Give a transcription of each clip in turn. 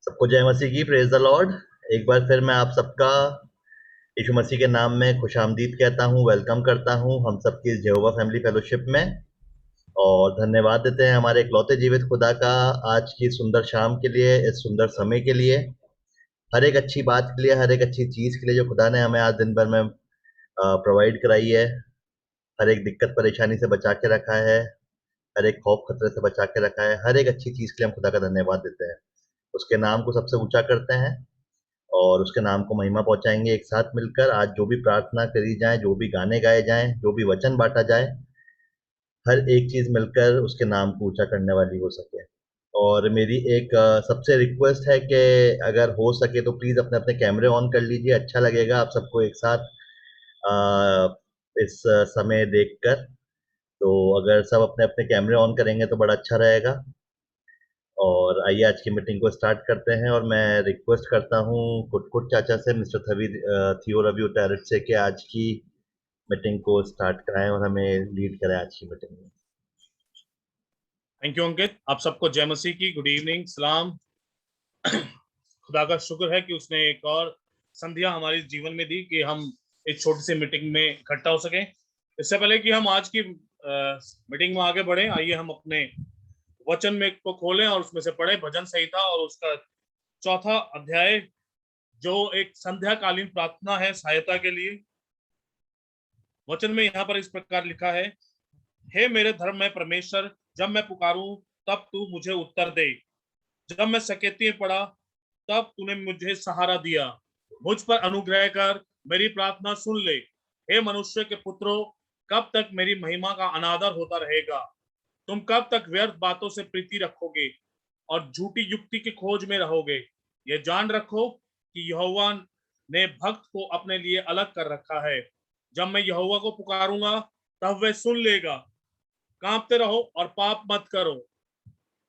सबको जय मसीह की, प्रेज द लॉर्ड। एक बार फिर मैं आप सबका यीशु मसीह के नाम में खुशामदीद कहता हूँ, वेलकम करता हूँ हम सबकी इस यहोवा फैमिली फेलोशिप में। और धन्यवाद देते हैं हमारे इकलौते जीवित खुदा का आज की सुंदर शाम के लिए, इस सुंदर समय के लिए, हर एक अच्छी बात के लिए, हर एक अच्छी चीज के लिए जो खुदा ने हमें आज दिन भर में प्रोवाइड कराई है। हर एक दिक्कत परेशानी से बचा के रखा है, हर एक खौफ खतरे से बचा के रखा है। हर एक अच्छी चीज के लिए हम खुदा का धन्यवाद देते हैं, उसके नाम को सबसे ऊंचा करते हैं और उसके नाम को महिमा पहुंचाएंगे। एक साथ मिलकर आज जो भी प्रार्थना करी जाए, जो भी गाने गाए जाएं, जो भी वचन बांटा जाए, हर एक चीज मिलकर उसके नाम को ऊंचा करने वाली हो सके। और मेरी एक सबसे रिक्वेस्ट है कि अगर हो सके तो प्लीज अपने अपने कैमरे ऑन कर लीजिए। अच्छा लगेगा आप सबको एक साथ इस समय देखकर। तो अगर सब अपने अपने कैमरे ऑन करेंगे तो बड़ा अच्छा रहेगा। और आइए आज की मीटिंग को स्टार्ट करते हैं। और मैं रिक्वेस्ट करता हूँ कुटकुट चाचा से, मिस्टर थियो रवि उटारट से, कि आज की मीटिंग को स्टार्ट कराएं और हमें लीड करें आज की मीटिंग में। थैंक यू अंकित। आप सबको जय मसीह की, गुड इवनिंग, सलाम। खुदा का शुक्र है कि उसने एक और संध्या हमारे जीवन में दी कि हम इस छोटी सी मीटिंग में इकट्ठा हो सके। इससे पहले कि हम आज की मीटिंग में आगे बढ़े, आइए हम अपने वचन में को खोलें और उसमें से पढ़े भजन संहिता और उसका चौथा अध्याय, जो एक संध्याकालीन प्रार्थना है सहायता के लिए। वचन में यहाँ पर इस प्रकार लिखा है, हे मेरे धर्म में परमेश्वर, जब मैं पुकारूं तब तू मुझे उत्तर दे। जब मैं सकेती में पड़ा तब तूने मुझे सहारा दिया। मुझ पर अनुग्रह कर, मेरी प्रार्थना सुन ले। हे मनुष्य के पुत्रों, कब तक मेरी महिमा का अनादर होता रहेगा? तुम कब तक व्यर्थ बातों से प्रीति रखोगे और झूठी युक्ति की खोज में रहोगे? ये जान रखो कि यहोवा ने भक्त को अपने लिए अलग कर रखा है। जब मैं यहोवा को पुकारूंगा तब वह सुन लेगा। कांपते रहो और पाप मत करो,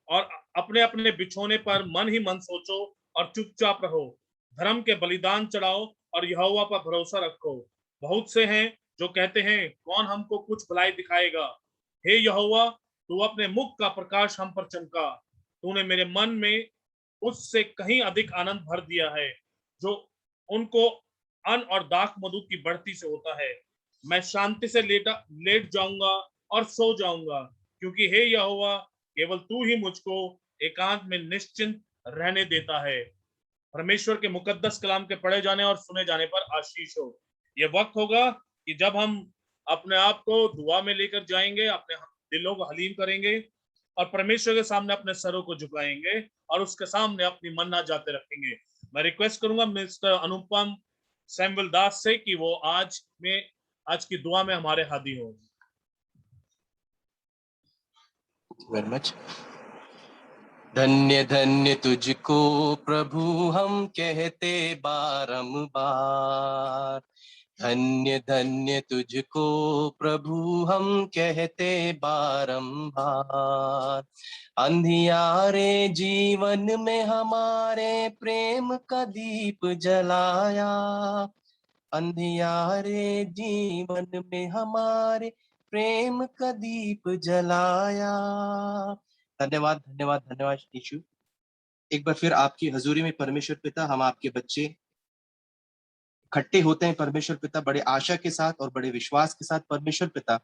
और अपने अपने बिछोने पर मन ही मन सोचो और चुपचाप रहो। धर्म के बलिदान चढ़ाओ और यहोवा पर भरोसा रखो। बहुत से हैं जो कहते हैं, कौन हमको कुछ भलाई दिखाएगा? हे यहोवा, तू अपने मुख का प्रकाश हम पर चमका। तूने मेरे मन में उससे कहीं अधिक आनंद भर दिया है, जो उनको अन्न और दाख मधु की बढ़ती से होता है। मैं शांति से लेट जाऊंगा और सो जाऊंगा, क्योंकि हे यहोवा, केवल तू ही मुझको एकांत में निश्चिंत रहने देता है। परमेश्वर के मुकद्दस कलाम के पढ़े जाने और सुने जाने पर आशीष हो। यह वक्त होगा कि जब हम अपने आप को दुआ में लेकर जाएंगे, अपने दिलों को हलीम करेंगे और परमेश्वर के सामने अपने सरों को झुकाएंगे और उसके सामने अपनी मन्ना जाते रखेंगे। मैं रिक्वेस्ट करूंगा मिस्टर अनुपम सैमुअल दास से कि वो आज की दुआ में हमारे हादी हो। Very much. धन्य धन्य तुझको प्रभु हम कहते बारंबार। धन्य धन्य तुझको प्रभु हम कहते बारंबार। अंधियारे जीवन में हमारे प्रेम का दीप जलाया। अंधियारे जीवन में हमारे प्रेम का दीप जलाया। धन्यवाद धन्यवाद धन्यवाद यीशु। एक बार फिर आपकी हजूरी में परमेश्वर पिता, हम आपके बच्चे इकट्ठे होते हैं परमेश्वर पिता, बड़े आशा के साथ और बड़े विश्वास के साथ परमेश्वर पिता,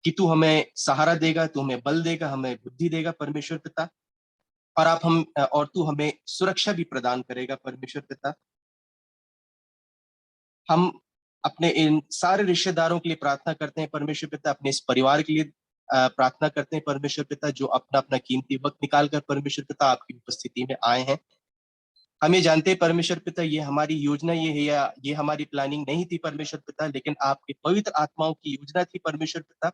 कि तू हमें सहारा देगा, तू हमें बल देगा, हमें बुद्धि देगा परमेश्वर पिता, और तू हमें सुरक्षा भी प्रदान करेगा परमेश्वर पिता। हम अपने इन सारे रिश्तेदारों के लिए प्रार्थना करते हैं परमेश्वर पिता, अपने इस परिवार के लिए प्रार्थना करते हैं परमेश्वर पिता, जो अपना अपना कीमती वक्त निकाल कर परमेश्वर पिता आपकी उपस्थिति में आए हैं। हम ये जानते हैं परमेश्वर पिता, ये हमारी योजना ये है या ये हमारी प्लानिंग नहीं थी परमेश्वर पिता, लेकिन आपके पवित्र आत्माओं की योजना थी परमेश्वर पिता,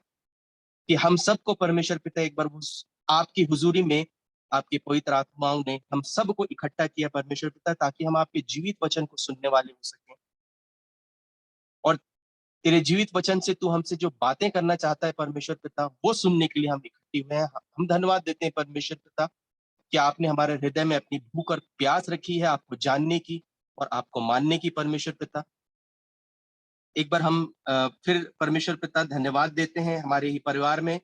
कि हम सबको परमेश्वर पिता एक बार आपकी हुजूरी में आपके पवित्र आत्माओं ने हम सबको इकट्ठा किया परमेश्वर पिता, ताकि हम आपके जीवित वचन को सुनने वाले हो सकें। और तेरे जीवित वचन से तू हमसे जो बातें करना चाहता है परमेश्वर पिता, वो सुनने के लिए हम इकट्ठे हुए हैं। हम धन्यवाद देते हैं परमेश्वर पिता कि आपने हमारे हृदय में अपनी भूख और प्यास रखी है आपको जानने की और आपको मानने की परमेश्वर पिता। एक बार हम फिर परमेश्वर पिता धन्यवाद देते हैं हमारे ही परिवार में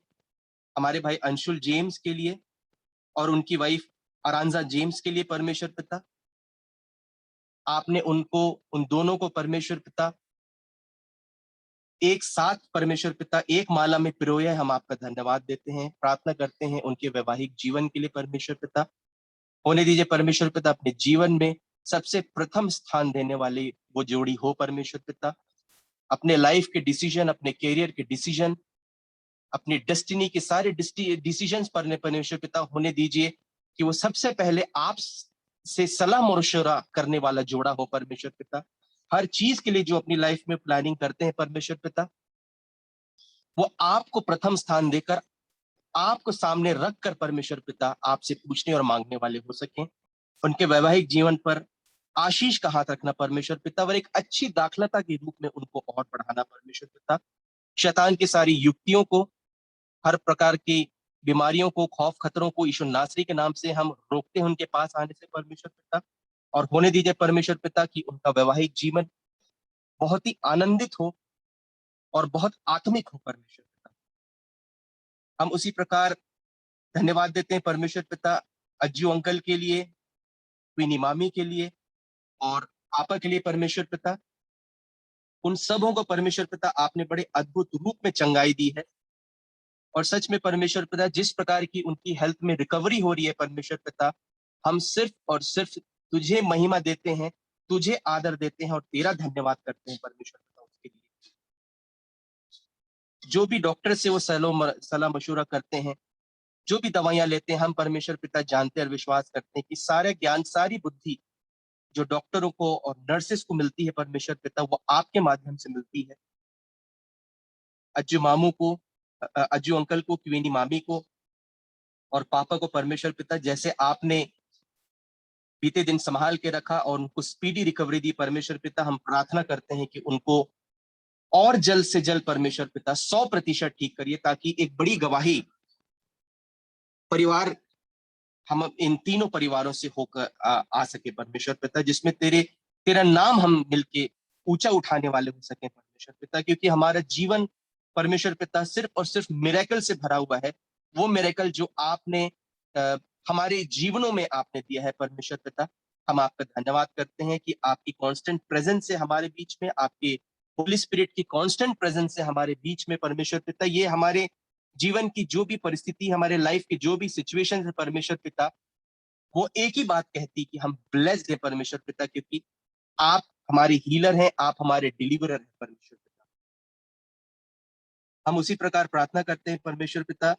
हमारे भाई अंशुल जेम्स के लिए और उनकी वाइफ अरांजा जेम्स के लिए परमेश्वर पिता, आपने उनको, उन दोनों को परमेश्वर पिता एक साथ परमेश्वर पिता एक माला में पिरोया है। हम आपका धन्यवाद देते हैं, प्रार्थना करते हैं उनके वैवाहिक जीवन के लिए परमेश्वर पिता। होने दीजिए परमेश्वर पिता अपने जीवन में सबसे प्रथम स्थान देने वाली वो जोड़ी हो परमेश्वर पिता। अपने लाइफ के डिसीजन, अपने कैरियर के डिसीजन, अपनी डेस्टिनी के सारे डिसीजंस पर परमेश्वर पिता होने दीजिए कि वो सबसे पहले आप से सलाह मशवरा करने वाला जोड़ा हो परमेश्वर पिता। हर चीज के लिए जो अपनी लाइफ में प्लानिंग करते हैं परमेश्वर पिता, वो आपको प्रथम स्थान देकर, आपको सामने रखकर परमेश्वर पिता आपसे पूछने और मांगने वाले हो सकें। उनके वैवाहिक जीवन पर आशीष का हाथ रखना परमेश्वर पिता, और एक अच्छी दाखलता के रूप में उनको और बढ़ाना परमेश्वर पिता। शैतान की सारी युक्तियों को, हर प्रकार की बीमारियों को, खौफ खतरों को यीशु नासरी के नाम से हम रोकते हैं उनके पास आने से परमेश्वर पिता। और होने दीजिए परमेश्वर पिता कि उनका वैवाहिक जीवन बहुत ही आनंदित हो और बहुत आत्मिक हो परमेश्वर पिता। हम उसी प्रकार धन्यवाद देते हैं परमेश्वर पिता अज्जू अंकल के लिए, क्वीनी मामी के लिए और पापा के लिए परमेश्वर पिता। उन सबों को परमेश्वर पिता आपने बड़े अद्भुत रूप में चंगाई दी है, और सच में परमेश्वर पिता जिस प्रकार की उनकी हेल्थ में रिकवरी हो रही है परमेश्वर पिता, हम सिर्फ और सिर्फ तुझे महिमा देते हैं, तुझे आदर देते हैं और तेरा धन्यवाद करते हैं परमेश्वर पिता उसके लिए। जो भी डॉक्टर से वो सलाह मशूरा करते हैं, जो भी दवाइयां लेते हैं, हम परमेश्वर पिता जानते और विश्वास करते हैं कि सारे ज्ञान, सारी बुद्धि जो डॉक्टरों को और नर्सेस को मिलती है परमेश्वर पिता, वो आपके माध्यम से मिलती है। अज्जू मामू को, अज्जू अंकल को, क्वीनी मामी को और पापा को परमेश्वर पिता जैसे आपने बीते दिन संभाल के रखा और उनको स्पीडी रिकवरी दी परमेश्वर पिता, हम प्रार्थना करते हैं कि उनको और जल्द से जल्द परमेश्वर पिता 100% ठीक करिए, ताकि एक बड़ी गवाही परिवार, हम इन तीनों परिवारों से होकर आ सके परमेश्वर पिता, जिसमें तेरा नाम हम मिलके ऊंचा उठाने वाले हो सके परमेश्वर पिता। क्योंकि हमारा जीवन परमेश्वर पिता सिर्फ और सिर्फ मिरेकल से भरा हुआ है। वो मिरेकल जो आपने हमारे जीवनों में आपने दिया है परमेश्वर पिता, हम आपका धन्यवाद करते हैं कि आपकी कांस्टेंट प्रेजेंस से हमारे बीच में, आपके होली स्पिरिट की कांस्टेंट प्रेजेंस से हमारे बीच में परमेश्वर पिता, ये हमारे जीवन की जो भी परिस्थिति, हमारे लाइफ की जो भी सिचुएशन है परमेश्वर पिता, वो एक ही बात कहती कि हम ब्लेस्ड है परमेश्वर पिता, क्योंकि आप हमारे हीलर हैं, आप हमारे डिलीवरर हैं परमेश्वर पिता। हम उसी प्रकार प्रार्थना करते हैं परमेश्वर पिता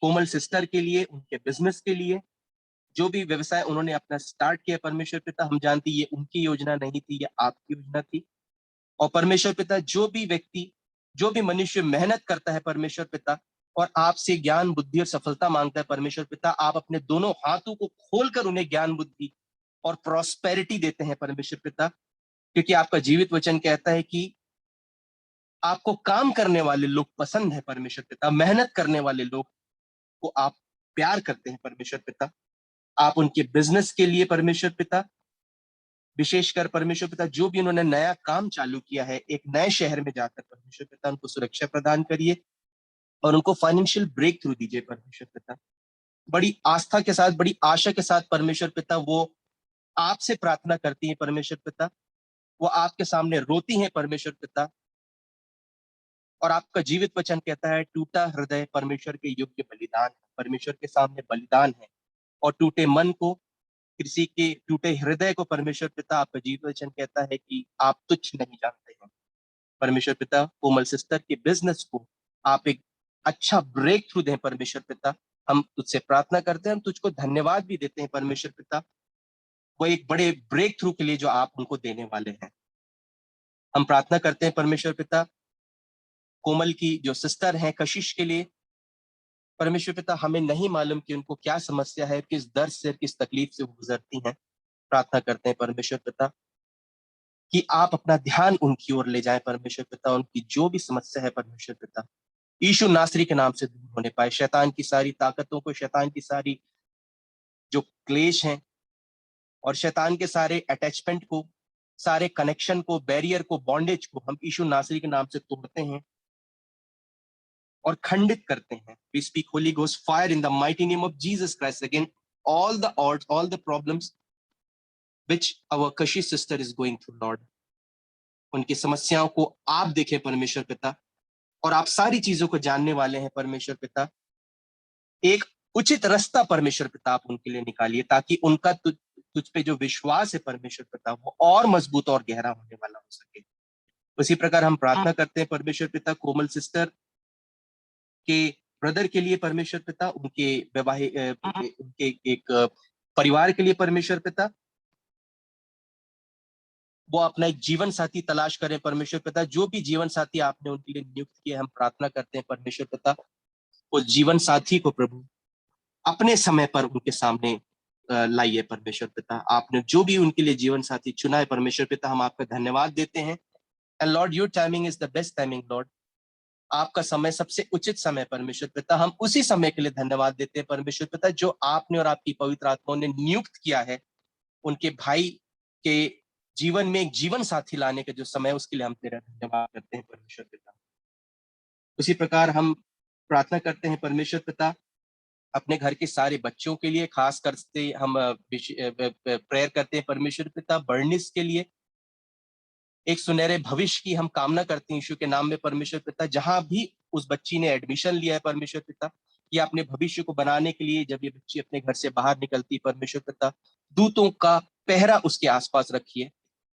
कोमल सिस्टर के लिए, उनके बिजनेस के लिए, जो भी व्यवसाय उन्होंने अपना स्टार्ट किया परमेश्वर पिता, हम जानते ये उनकी योजना नहीं थी, ये आपकी योजना थी। और परमेश्वर पिता जो भी व्यक्ति, जो भी मनुष्य मेहनत करता है परमेश्वर पिता और आपसे ज्ञान बुद्धि और सफलता मांगता है परमेश्वर पिता, आप अपने दोनों हाथों को खोलकर उन्हें ज्ञान बुद्धि और प्रॉस्पेरिटी देते हैं परमेश्वर पिता। क्योंकि आपका जीवित वचन कहता है कि आपको काम करने वाले लोग पसंद है परमेश्वर पिता, मेहनत करने वाले लोग को आप प्यार करते हैं परमेश्वर पिता। आप उनके बिजनेस के लिए परमेश्वर पिता, विशेषकर परमेश्वर पिता जो भी उन्होंने नया काम चालू किया है, एक नए शहर में जाकर परमेश्वर पिता उनको सुरक्षा प्रदान करिए और उनको फाइनेंशियल ब्रेक थ्रू दीजिए परमेश्वर पिता। बड़ी आस्था के साथ, बड़ी आशा के साथ परमेश्वर पिता वो आपसे प्रार्थना करती है परमेश्वर पिता, वो आपके सामने रोती हैं परमेश्वर पिता। और आपका जीवित वचन कहता है टूटा हृदय परमेश्वर के योग्य बलिदान है, परमेश्वर के सामने बलिदान है। और टूटे मन को, किसी के टूटे हृदय को परमेश्वर पिता आपका जीवित वचन कहता है कि आप तुच्छ नहीं जानते हैं परमेश्वर पिता। कोमल सिस्टर के बिजनेस को आप एक अच्छा ब्रेक थ्रू दें परमेश्वर पिता। हम तुझसे प्रार्थना करते हैं, हम तुझको धन्यवाद भी देते हैं परमेश्वर पिता, वो एक बड़े ब्रेक थ्रू के लिए जो आप उनको देने वाले हैं। हम प्रार्थना करते हैं परमेश्वर पिता कोमल की जो सिस्टर हैं कशिश के लिए परमेश्वर पिता, हमें नहीं मालूम कि उनको क्या समस्या है, किस दर्द से, किस तकलीफ से वो गुजरती हैं। प्रार्थना करते हैं परमेश्वर पिता कि आप अपना ध्यान उनकी ओर ले जाएं परमेश्वर पिता, उनकी जो भी समस्या है परमेश्वर पिता यीशु नासरी के नाम से दूर होने पाए। शैतान की सारी ताकतों को, शैतान की सारी जो क्लेश हैं और शैतान के सारे अटैचमेंट को, सारे कनेक्शन को, बैरियर को, बॉन्डेज को हम यीशु नासरी के नाम से तोड़ते हैं और खंडित करते हैं। We speak holy ghost fire in the mighty name of Jesus Christ again all the odds, all the problems which our Kashi sister is going through, Lord. उनकी समस्याओं को आप देखें परमेश्वर पिता, और आप सारी चीजों को जानने वाले हैं परमेश्वर पिता। एक उचित रास्ता परमेश्वर पिता आप उनके लिए निकालिए, ताकि उनका तुझ पे जो विश्वास है परमेश्वर पिता वो और मजबूत और गहरा होने वाला हो सके। उसी प्रकार हम प्रार्थना करते हैं परमेश्वर पिता कोमल सिस्टर के ब्रदर के लिए परमेश्वर पिता, उनके वैवाहिक उनके एक परिवार के लिए परमेश्वर पिता। वो अपना एक जीवन साथी तलाश करें परमेश्वर पिता। जो भी जीवन साथी आपने उनके लिए नियुक्त किया, हम प्रार्थना करते हैं परमेश्वर पिता, उस जीवन साथी को प्रभु अपने समय पर उनके सामने लाइए परमेश्वर पिता। आपने जो भी उनके लिए जीवन साथी चुना है परमेश्वर पिता, हम आपका धन्यवाद देते हैं। And Lord, your timing is the best timing Lord. आपका समय सबसे उचित समय परमेश्वर पिता। हम उसी समय के लिए धन्यवाद देते हैं परमेश्वर पिता जो आपने और आपकी पवित्र आत्मा ने नियुक्त किया है उनके भाई के जीवन में एक जीवन साथी लाने का जो समय, उसके लिए हम तेरा धन्यवाद करते हैं परमेश्वर पिता। उसी प्रकार हम प्रार्थना करते हैं परमेश्वर पिता अपने घर के सारे बच्चों के लिए, खास करके हम प्रेयर करते हैं परमेश्वर पिता बर्निस के लिए। एक सुनहरे भविष्य की हम कामना करते हैं यीशु के नाम में परमेश्वर पिता। जहां भी उस बच्ची ने एडमिशन लिया है परमेश्वर पिता, या अपने भविष्य को बनाने के लिए जब ये बच्ची अपने घर से बाहर निकलती परमेश्वर पिता, दूतों का पहरा उसके आसपास रखिए।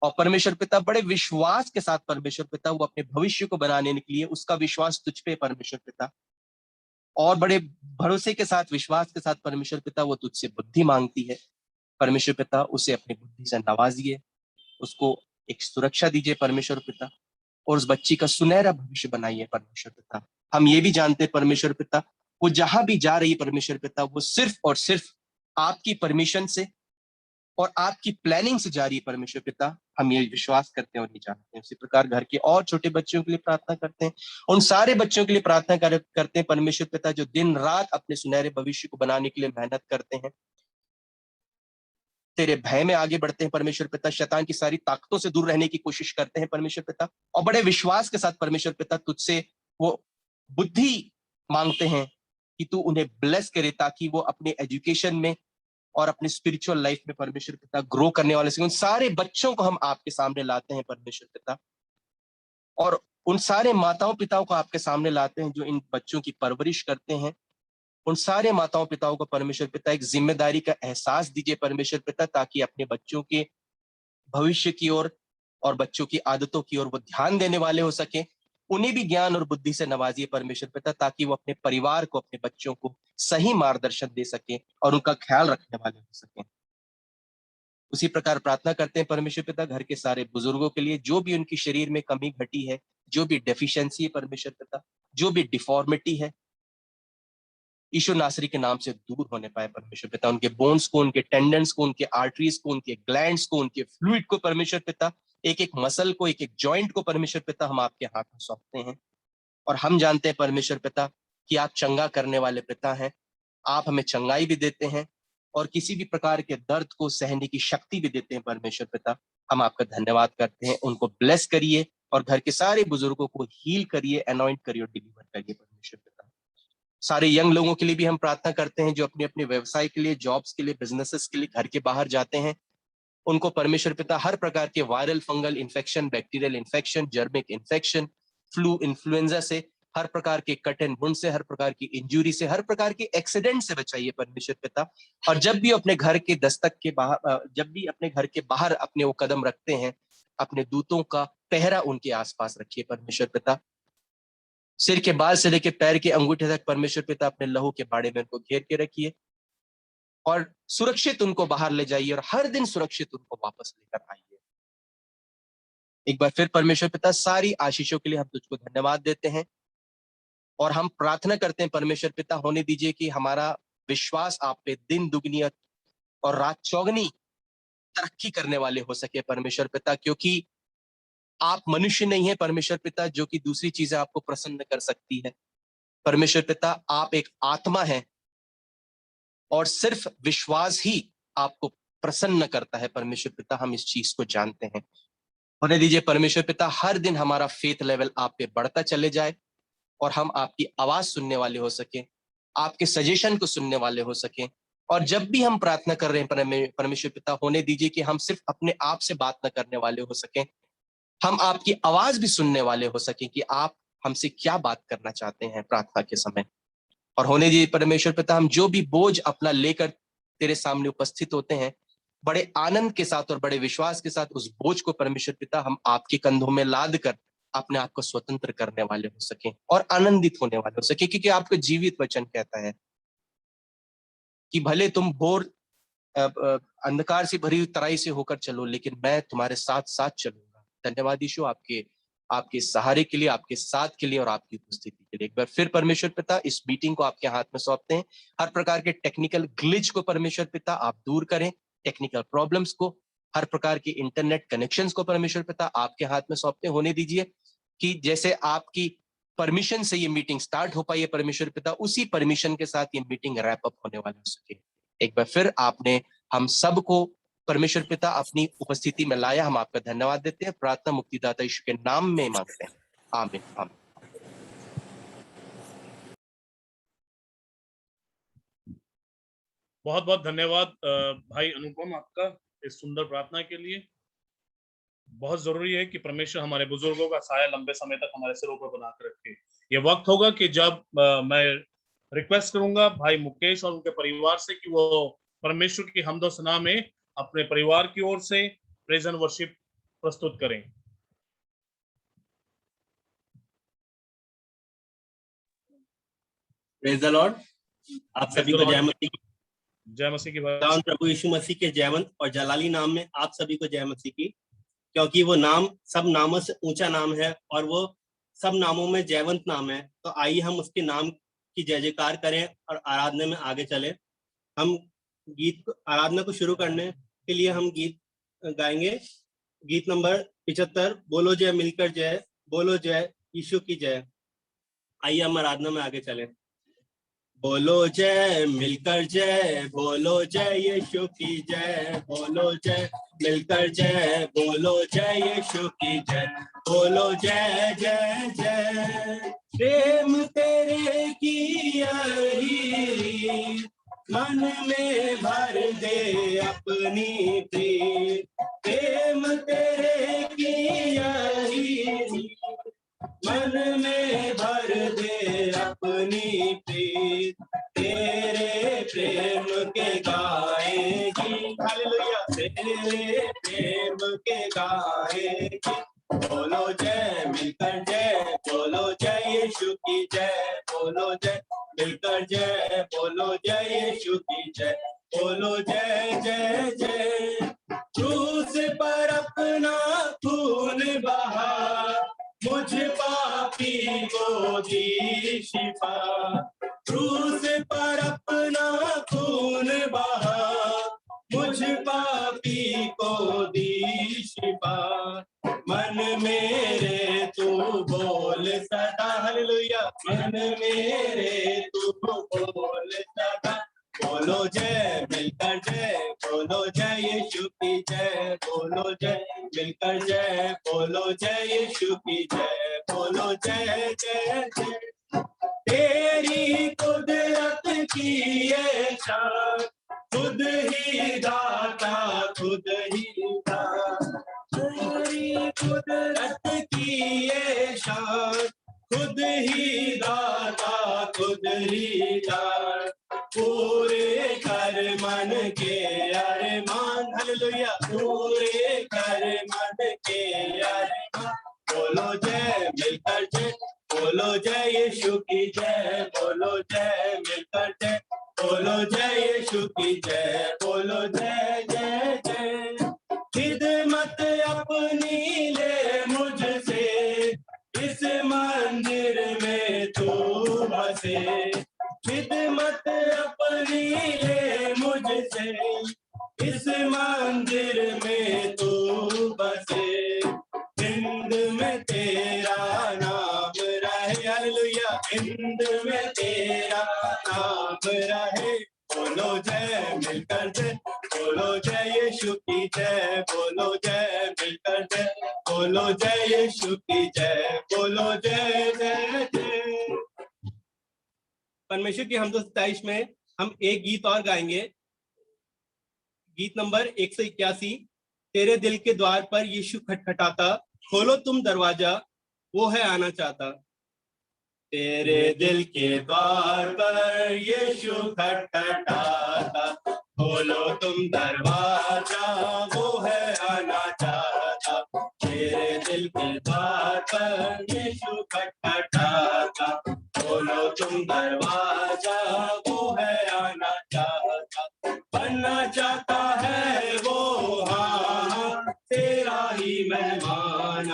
और परमेश्वर पिता बड़े विश्वास के साथ परमेश्वर पिता वो अपने भविष्य को बनाने के लिए, उसका विश्वास तुझ पे परमेश्वर पिता, और बड़े भरोसे के साथ विश्वास के साथ परमेश्वर पिता वो तुझसे बुद्धि मांगती है परमेश्वर पिता। उसे अपनी बुद्धि से नवाजिए, उसको एक सुरक्षा दीजिए परमेश्वर पिता, और उस बच्ची का सुनहरा भविष्य बनाइए परमेश्वर पिता। हम ये भी जानते हैं परमेश्वर पिता वो जहां भी जा रही है परमेश्वर पिता, वो सिर्फ और सिर्फ आपकी परमिशन से और आपकी प्लानिंग से जा रही है परमेश्वर पिता। हम ये विश्वास करते हैं और ये जानते हैं। उसी प्रकार घर के और छोटे बच्चों के लिए प्रार्थना करते हैं, उन सारे बच्चों के लिए प्रार्थना करते हैं परमेश्वर पिता जो दिन रात अपने सुनहरे भविष्य को बनाने के लिए मेहनत करते हैं, तेरे भय में आगे बढ़ते हैं परमेश्वर पिता, शैतान की सारी ताकतों से दूर रहने की कोशिश करते हैं परमेश्वर पिता, और बड़े विश्वास के साथ परमेश्वर पिता तुझसे वो बुद्धि मांगते हैं कि तू उन्हें ब्लेस करे, ताकि वो अपने एजुकेशन में और अपने स्पिरिचुअल लाइफ में परमेश्वर पिता ग्रो करने वाले से। उन सारे बच्चों को हम आपके सामने लाते हैं परमेश्वर पिता, और उन सारे माताओं पिताओं को आपके सामने लाते हैं जो इन बच्चों की परवरिश करते हैं। उन सारे माताओं पिताओं को परमेश्वर पिता एक जिम्मेदारी का एहसास दीजिए परमेश्वर पिता, ताकि अपने बच्चों के भविष्य की ओर और बच्चों की आदतों की ओर वो ध्यान देने वाले हो सके। उन्हें भी ज्ञान और बुद्धि से नवाजिए परमेश्वर पिता, ताकि वो अपने परिवार को, अपने बच्चों को सही मार्गदर्शन दे सके और उनका ख्याल रखने वाले हो सके। उसी प्रकार प्रार्थना करते हैं परमेश्वर पिता घर के सारे बुजुर्गों के लिए, जो भी उनकी शरीर में कमी घटी है, जो भी डेफिशिएंसी है परमेश्वर पिता, जो भी डिफॉर्मिटी है, यीशु नासरी के नाम से दूर होने पाए परमेश्वर पिता। उनके बोन्स को, उनके टेंडन्स को, उनके आर्टरीज को, उनके ग्लैंड्स को, उनके फ्लूइड को परमेश्वर पिता, एक एक मसल को, एक एक जॉइंट को परमेश्वर पिता हम आपके हाथ में सौंपते हैं। और हम जानते हैं परमेश्वर पिता कि आप चंगा करने वाले पिता हैं। आप हमें चंगाई भी देते हैं और किसी भी प्रकार के दर्द को सहने की शक्ति भी देते हैं परमेश्वर पिता। हम आपका धन्यवाद करते हैं। उनको ब्लेस करिए और घर के सारे बुजुर्गों को हील करिए, अनॉइंट करिए और डिलीवर करिए परमेश्वर पिता। सारे यंग लोगों के लिए भी हम प्रार्थना करते हैं जो अपने अपने व्यवसाय के लिए, जॉब्स के लिए, बिजनेसेस के लिए घर के बाहर जाते हैं। उनको परमेश्वर पिता हर प्रकार के viral fungal infection, bacterial infection, germic infection, flu, influenza से, हर प्रकार के कट एंड वुंड से, हर प्रकार की इंजुरी से, हर प्रकार के एक्सीडेंट से बचाइए परमेश्वर पिता। और जब भी अपने घर के दस्तक के बाहर, जब भी अपने घर के बाहर अपने वो कदम रखते हैं, अपने दूतों का पहरा उनके आसपास रखिए परमेश्वर पिता। सिर के बाल से लेकर पैर के अंगूठे तक परमेश्वर पिता अपने लहू के बाड़े में उनको घेर के रखिए और सुरक्षित उनको बाहर ले जाइए और हर दिन सुरक्षित उनको वापस लेकर आइए। एक बार फिर परमेश्वर पिता सारी आशीषों के लिए हम तुझको धन्यवाद देते हैं और हम प्रार्थना करते हैं परमेश्वर पिता, होने दीजिए कि हमारा विश्वास आप पे दिन दुगनी और रात चौगनी तरक्की करने वाले हो सके परमेश्वर पिता, क्योंकि आप मनुष्य नहीं है परमेश्वर पिता जो कि दूसरी चीजें आपको प्रसन्न कर सकती है। परमेश्वर पिता आप एक आत्मा है और सिर्फ विश्वास ही आपको प्रसन्न करता है परमेश्वर पिता, हम इस चीज को जानते हैं। होने दीजिए परमेश्वर पिता हर दिन हमारा फेथ लेवल आप पे बढ़ता चले जाए और हम आपकी आवाज सुनने वाले हो सके, आपके सजेशन को सुनने वाले हो सके और जब भी हम प्रार्थना कर रहे हैं परमेश्वर पिता, होने दीजिए कि हम सिर्फ अपने आप से बात न करने वाले हो सकें, हम आपकी आवाज भी सुनने वाले हो सकें कि आप हमसे क्या बात करना चाहते हैं प्रार्थना के समय। और होने दीजिए परमेश्वर पिता, हम जो भी बोझ अपना लेकर तेरे सामने उपस्थित होते हैं, बड़े आनंद के साथ और बड़े विश्वास के साथ उस बोझ को परमेश्वर पिता हम आपके कंधों में लाद कर अपने आप को स्वतंत्र करने वाले हो सके और आनंदित होने वाले हो सके, क्योंकि आपका जीवित वचन कहता है कि भले तुम घोर अंधकार से भरी तराई से होकर चलो, लेकिन मैं तुम्हारे साथ साथ चलूंगा। धन्यवाद यीशु आपके सहारे के लिए, आपके साथ के लिए और आपकी उपस्थिति के लिए। एक बार फिर परमेश्वर पिता, इस मीटिंग को आपके हाथ में सौंपते हैं। हर प्रकार के टेक्निकल ग्लिच को परमेश्वर पिता आप दूर करें, टेक्निकल प्रॉब्लम्स को, हर प्रकार के इंटरनेट कनेक्शंस को परमेश्वर पिता आपके हाथ में सौंपते होने दीजिए कि जैसे आपकी परमिशन से ये मीटिंग स्टार्ट हो पाई है परमेश्वर पिता, उसी परमिशन के साथ ये मीटिंग रैप अप होने वाली हो सके। एक बार फिर आपने हम सबको परमेश्वर पिता अपनी उपस्थिति में लाया, हम आपका धन्यवाद देते हैं। प्रार्थना मुक्तिदाता यीशु के नाम में मांगते हैं, आमीन आमीन। बहुत बहुत धन्यवाद भाई अनुपम आपका इस सुंदर प्रार्थना के लिए। बहुत जरूरी है कि परमेश्वर हमारे बुजुर्गों का साया लंबे समय तक हमारे सिरों पर बना कर रखे। ये वक्त होगा कि जब मैं रिक्वेस्ट करूंगा भाई मुकेश और उनके परिवार से कि वो परमेश्वर की हम्द और सना में अपने परिवार की ओर से प्रेज एंड वर्शिप प्रस्तुत करें। Praise the Lord. आप सभी को जय मसीह की। जय मसीह की भाई। प्रभु यीशु मसीह के जयवंत और जलाली नाम में आप सभी को जय मसीह की, क्योंकि वो नाम सब नामों से ऊंचा नाम है और वो सब नामों में जयवंत नाम है। तो आइए हम उसके नाम की जय जयकार करें और आराधना में आगे चलें। हम आराधना को शुरू करने के लिए हम गीत गाएंगे। गीत नंबर 75, बोलो जय मिलकर जय, बोलो जय यीशु की जय। आइए हम आराधना में आगे चलें। बोलो जय मिलकर जय, बोलो जय यीशु की जय, बोलो जय मिलकर जय, बोलो जय यीशु की जय, बोलो जय जय जय। प्रेम तेरे की यही मन में भर दे अपनी प्रीत, प्रेम तेरे की यही मन में भर दे अपनी प्रीत, तेरे प्रेम के गाएगी, हालेलुया, तेरे प्रेम के गाएगी। बोलो जय मिलकर जय, बोलो जय यीशु की जय, बोलो जय मिलकर जय, बोलो जय यीशु की जय, बोलो जय जय जय। क्रूस पर अपना खून बहा, मुझ पापी को दी शिफा, क्रूस पर अपना खून बहा, मुझ पापी को दी शिफा। मन मेरे तू बोल सदा, हालेलुया, मन मेरे तू बोल सदा। बोलो जय मिलकर जय, बोलो जय यीशु की जय, बोलो जय मिलकर जय, बोलो जय यीशु की जय, बोलो जय जय जय। तेरी कुदरत की ये शान, खुद ही दाता खुद ही दाता, तेरी कुदरत की ये शान, खुद ही दाता खुद ही दाता। पूरे कर मन के अरमान, हालेलुया, पूरे कर मन के अरमान। बोलो जय मिलकर जय, बोलो जय यीशु की जय, बोलो जय मिलकर जय, बोलो जय यीशु की जय, बोलो जय जय जय। खिदमत अपनी ले मुझसे, इस मंदिर में तू बसे, खिदमत अपनी ले मुझसे, इस मंदिर में तू बसे। हिंद में तेरा नाम रहे, हालेलुया, हिंद में तेरा नाम रहे। बोलो जय मिलकर जय, बोलो जय यीशु की जय, बोलो जय मिलकर जय, बोलो जय यीशु की जय, बोलो जय जय जय। परमेश्वर की हमदो 27 में हम एक गीत और गाएंगे। गीत नंबर 181, तेरे दिल के द्वार पर यीशु खटखटाता, खोलो तुम दरवाजा, वो है आना चाहता। तेरे दिल के द्वार पर यीशु खटखटाता, खोलो तुम दरवाजा, वो है आना चाहता। तेरे दिल के द्वार पर यीशु खटखटाता, खोलो तुम दरवाजा, वो है आना चाहता। बनना चाहता है वो, हाँ, तेरा ही मेहमान।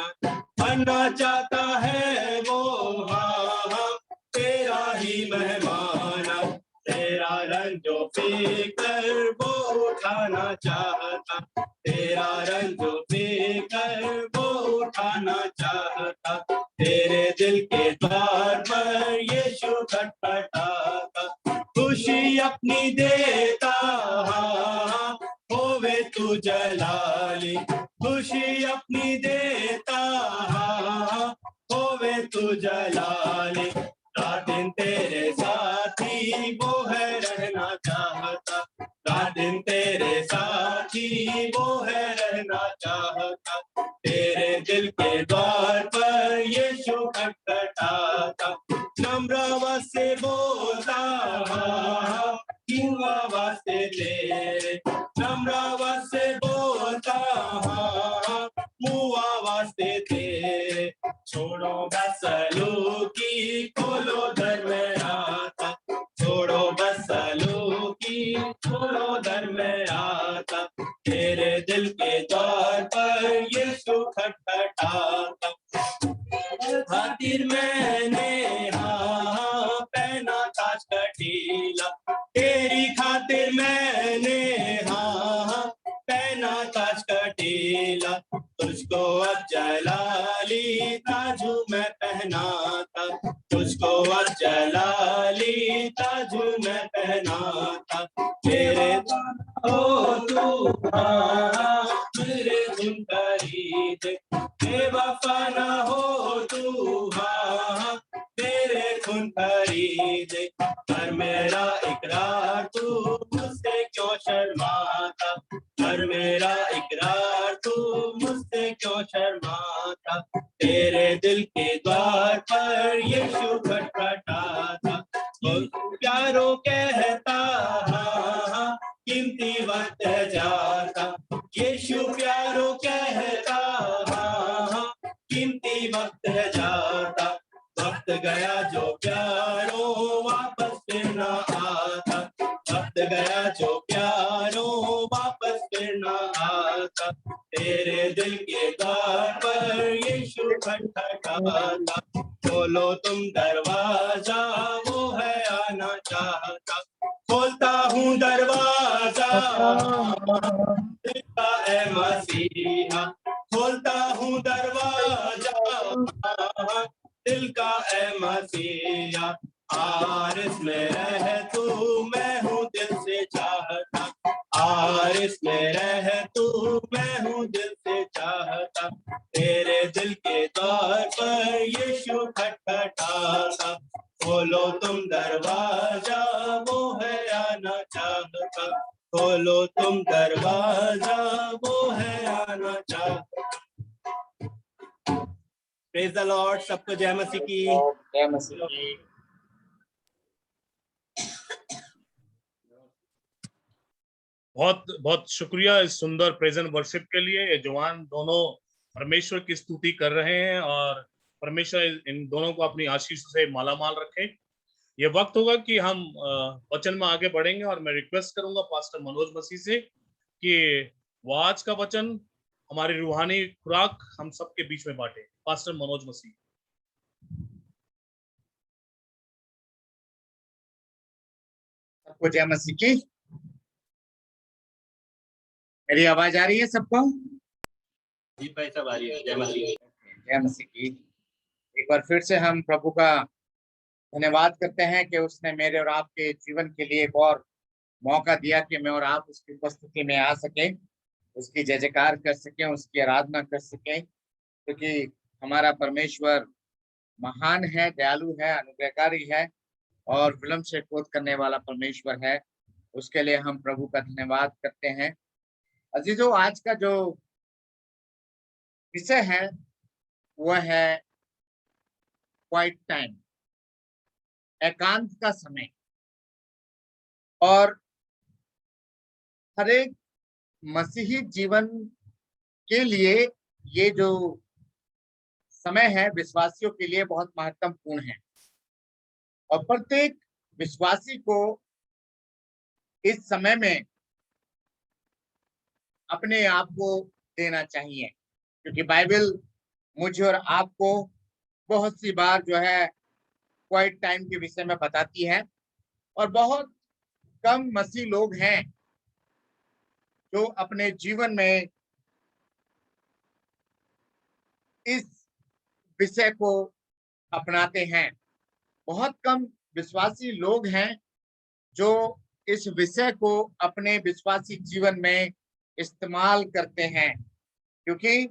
बनना चाहता है वो, हाँ, तेरा ही मेहमान। तेरा रंजो पीकर वो उठाना चाहता, तेरा रंजो पीकर वो उठाना चाहता। तेरे दिल के द्वार पर यीशु खटखटाता, खुशी अपनी देता, हाँ, होवे तू जलाली। खुशी अपनी देता, हाँ, होवे तू जलाली। रात दिन तेरे साथी वो है रहना चाहता, रात दिन तेरे साथी वो है रहना चाहता। तेरे दिल के द्वार पर यीशु खटखटाता, नम्र आवाज से बोलता, हाँ, क्यों आवाज से तेरे, नम्र आवाज से बोलता, हाँ, मुँह आवाज से तेरे। छोड़ो बस सलूकी, खोलो दर में आता, छोड़ो बस सलूकी, खोलो दर में आता। तेरे दिल के द्वार पर यीशु खटखटाता, खातिर मैंने, हाँ, पहना ताज कटीला। तेरी खातिर मैंने, हाँ, पहना ताज कटीला। तुझको अब जलाली ताजू मैं पहनाता, तुझको अब जलाली ताजू मैं पहनाता। तेरे हो तू, हाँ, मेरे धुन खरीद, बेवफा ना हो तू, हाँ, तेरे खून खरीदे। पर मेरा इकरार तू मुझसे क्यों शर्माता, पर मेरा इकरार तू मुझसे क्यों शर्माता। तेरे दिल के द्वार पर यीशु खटखटाता, प्यारो कहता, हाँ, कीमती वक्त है जाता। यीशु प्यारो कहता, हाँ, कीमती वक्त है जाता। वक्त गया जो प्यारो वापस फिर ना आता, वक्त गया जो प्यारो वापस फिर ना आता। तेरे दिल के द्वार पर यीशु खटखटाता, खोलो तुम दरवाजा, वो है आना चाहता। खोलता हूँ दरवाजा, दिल का ए मसीहा, खोलता हूँ दरवाजा, दिल का ए मसीहा। आर इसमें रह तू, मैं हूँ दिल से चाहता, आर इसमें रह तू, मैं हूँ दिल से चाहता। तेरे दिल के द्वार पर यीशु खटखटाता, खोलो तुम दरवाजा, वो है आना चाहता। खोलो तुम दरवाजा, वो है आना चाहता। प्रेज द लॉर्ड, सबको जय मसीह की। जय मसीह की। बहुत बहुत शुक्रिया इस सुंदर प्रेजेंट वर्शिप के लिए। ये जवान दोनों परमेश्वर की स्तुति कर रहे हैं और परमेश्वर इन दोनों को अपनी आशीष से मालामाल रखे। ये वक्त होगा कि हम वचन में आगे बढ़ेंगे और मैं रिक्वेस्ट करूंगा पास्टर मनोज मसीह से कि वो आज का वचन हमारी रूहानी खुराक हम सबके बीच में बांटे। पास्टर मनोज मसीह। सबको जय मसीह की। मेरी आवाज आ रही है सबको? जी भाई साहब आ रही है। जय मसीह। जय मसीह की। एक बार फिर से हम प्रभु का धन्यवाद करते हैं कि उसने मेरे और आपके जीवन के लिए एक और मौका दिया कि मैं और आप उसकी उपस्थिति में आ सके, उसकी जय जयकार कर सके, उसकी आराधना कर सके, क्योंकि हमारा परमेश्वर महान है, दयालु है, अनुग्रहकारी है और विलंब से क्रोध करने वाला परमेश्वर है। उसके लिए हम प्रभु का धन्यवाद करते हैं अजीजों, आज का जो विषय है वह है क्वाइट टाइम, एकांत का समय। और हर एक मसीही जीवन के लिए ये जो समय है विश्वासियों के लिए बहुत महत्वपूर्ण है, और प्रत्येक विश्वासी को इस समय में अपने आप को देना चाहिए, क्योंकि बाइबल मुझे और आपको बहुत सी बार जो है क्वाइट टाइम के विषय में बताती है, और बहुत कम मसीह लोग हैं जो अपने जीवन में इस विषय को अपनाते हैं। बहुत कम विश्वासी लोग हैं जो इस विषय को अपने विश्वासी जीवन में इस्तेमाल करते हैं, क्योंकि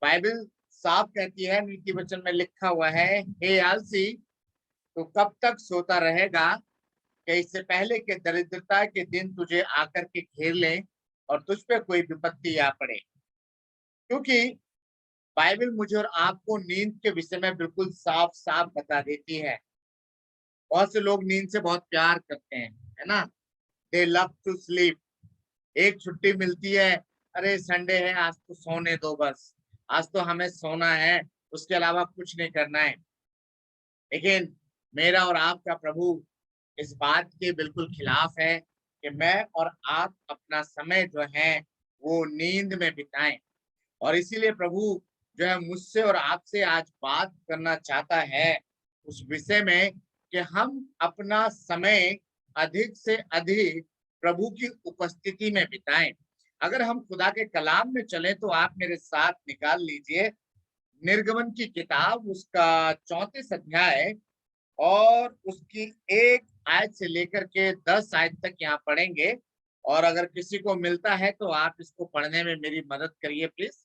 बाइबल साफ कहती है, नीति वचन में लिखा हुआ है, हे आलसी तो कब तक सोता रहेगा, कि इससे पहले कि दरिद्रता के दिन तुझे आकर के घेर ले और तुझ पे कोई विपत्ति आ पड़े। क्योंकि बाइबल मुझे और आपको नींद के विषय में बिल्कुल साफ साफ बता देती है। बहुत से लोग नींद से बहुत प्यार करते हैं, है ना, दे लव टू स्लीप। एक छुट्टी मिलती है, अरे संडे है, आज तो सोने दो, बस आज तो हमें सोना है, उसके अलावा कुछ नहीं करना है। लेकिन मेरा और आपका प्रभु इस बात के बिल्कुल खिलाफ है कि मैं और आप अपना समय जो है वो नींद में बिताएं। और इसीलिए प्रभु जो है मुझसे और आपसे आज बात करना चाहता है उस विषय में कि हम अपना समय अधिक से अधिक प्रभु की उपस्थिति में बिताएं। अगर हम खुदा के कलाम में चलें तो आप मेरे साथ निकाल लीजिए निर्गमन की किताब, उसका 34 अध्याय और उसकी 1 आयत से लेकर के 10 आयत तक यहाँ पढ़ेंगे। और अगर किसी को मिलता है तो आप इसको पढ़ने में मेरी मदद करिए प्लीज।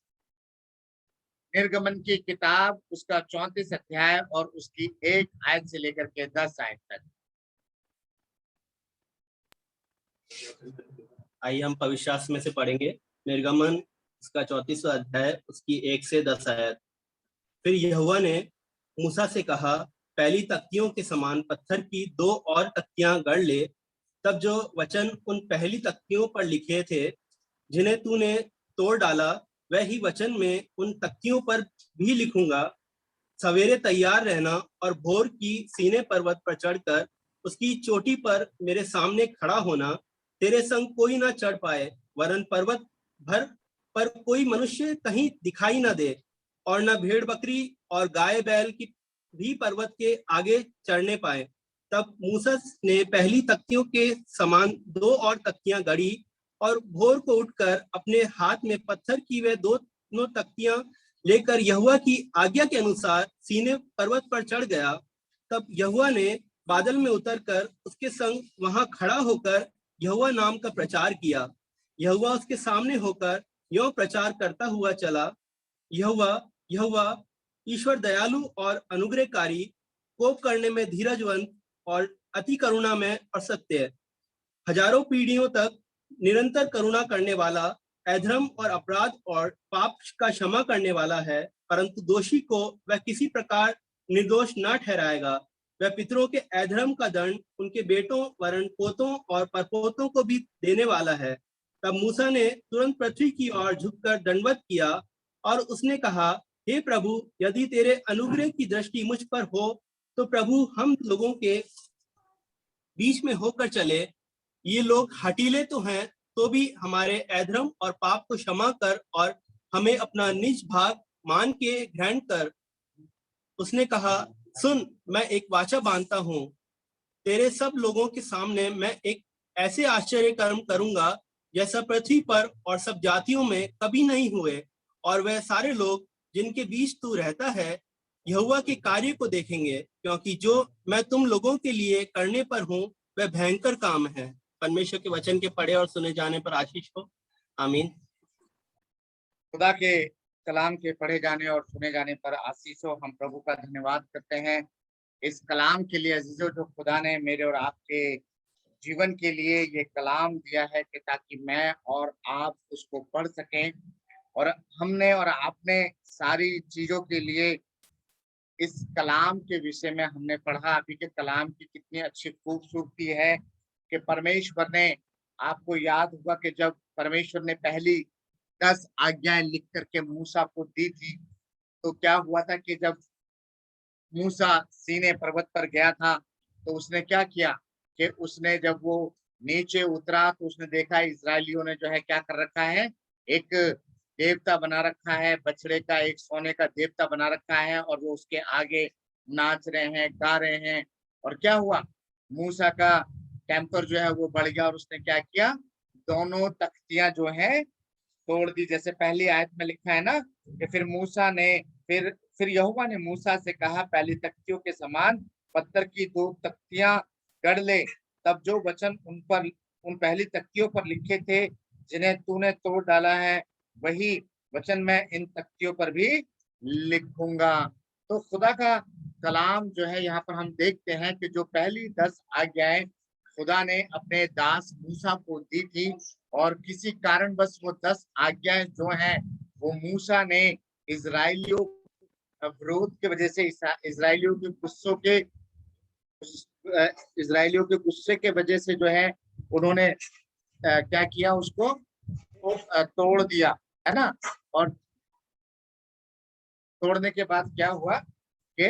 निर्गमन की किताब, उसका 34 अध्याय और उसकी 1 आयत से लेकर के 10 आयत तक। आइए हम पवित्र शास्त्र में से पढ़ेंगे। निर्गमन उसका 34वां अध्याय, उसकी 1 से 10 आयत। फिर यहोवा ने मूसा से कहा, पहली तख्तियों के समान पत्थर की 2 और तख्तियां गढ़ ले। तब जो वचन उन पहली तख्तियों पर लिखे थे जिन्हें तूने तोड़ डाला, वह ही वचन में उन तख्तियों पर भी लिखूंगा। सवेरे तैयार रहना और भोर की सीने पर्वत पर चढ़कर उसकी चोटी पर मेरे सामने खड़ा होना। तेरे संग कोई ना चढ़ पाए, वरन पर्वत भर पर कोई मनुष्य कहीं दिखाई ना दे, और न भेड़ बकरी और गाय बैल की भी पर्वत के आगे चढ़ने पाए। तब मूसा ने पहली तख्तियों के समान 2 और तख्तियां गढ़ी, और भोर को उठकर अपने हाथ में पत्थर की वे दोनों तख्तियां लेकर यहोवा की आज्ञा के अनुसार सीने पर्वत पर चढ़ गया। तब यहोवा ने बादल में उतरकर उसके संग वहां खड़ा होकर यहोवा नाम का प्रचार किया। यहोवा उसके सामने होकर यों प्रचार करता हुआ चला, यहोवा यहोवा ईश्वर दयालु और अनुग्रहकारी, कोप करने में धीरजवंत और अति करुणा में और सत्य है, हजारों पीढ़ियों तक निरंतर करुणा करने वाला, अधर्म और अपराध और पाप का क्षमा करने वाला है, परंतु दोषी को वह किसी प्रकार निर्दोष न ठहराएगा। वह पितरों के अधर्म का दंड उनके बेटों वरन पोतों और परपोतों को भी देने वाला है। तब मूसा ने तुरंत पृथ्वी की ओर झुककर दंडवत किया और उसने कहा, हे प्रभु, यदि तेरे अनुग्रह की दृष्टि मुझ पर हो तो प्रभु हम लोगों के बीच में होकर चले। ये लोग हठीले तो हैं, तो भी हमारे अधर्म और पाप को क्षमा कर और हमें अपना निज भाग मान के ग्रहण कर। उसने कहा, सुन, मैं एक वाचा बांधता हूँ, तेरे सब लोगों के सामने मैं एक ऐसे आश्चर्य कर्म करूंगा जैसा पृथ्वी पर और सब जातियों में कभी नहीं हुए, और वह सारे लोग जिनके बीच तू रहता है यहोवा के कार्य को देखेंगे, क्योंकि जो मैं तुम लोगों के लिए करने पर हूँ वह भयंकर काम है। परमेश्वर के वचन के पढ़े और सुने जाने पर आशीष हो, आमीन। खुदा के कलाम के पढ़े जाने और सुने जाने पर आशीष हो। हम प्रभु का धन्यवाद करते हैं इस कलाम के लिए अजीजों, जो खुदा ने मेरे और आपके जीवन के लिए ये कलाम दिया है कि ताकि मैं और आप उसको पढ़ सकें। और हमने और आपने सारी चीजों के लिए इस कलाम के विषय में हमने पढ़ा अभी के कलाम की कितनी अच्छी खूबसूरती है कि परमेश्वर ने, आपको याद होगा कि जब परमेश्वर ने पहली 10 आज्ञाएं लिख करके मूसा को दी थी, तो क्या हुआ था कि जब मूसा सीने पर्वत पर गया था तो उसने क्या किया कि उसने जब वो नीचे उतरा तो उसने देखा इजरायलियों ने जो है क्या कर रखा है, एक देवता बना रखा है, बछड़े का एक सोने का देवता बना रखा है और वो उसके आगे नाच रहे हैं, गा रहे हैं। और क्या हुआ, मूसा का टेम्पर जो है वो बढ़ गया और उसने क्या किया, दोनों तख्तियां जो है तोड़ दी। जैसे पहली आयत में लिखा है ना कि फिर मूसा ने फिर यहोवा ने मूसा से कहा, पहली तख्तियों के समान पत्थर की 2 तख्तियां गढ़ ले। तब जो वचन उन पहली तख्तियों पर लिखे थे जिन्हें तूने तोड़ डाला है, वही वचन मैं इन तख्तियों पर भी लिखूंगा। तो खुदा का कलाम जो है यहाँ पर हम देखते हैं कि जो पहली 10 आज्ञाएं खुदा ने अपने दास मूसा को दी थी, और किसी कारणवश वो 10 आज्ञाएं जो हैं वो मूसा ने इजराइलियों विरोध की वजह से, इजराइलियों के गुस्से के वजह से जो है उन्होंने क्या किया, उसको तोड़ दिया, है ना। और तोड़ने के बाद क्या हुआ कि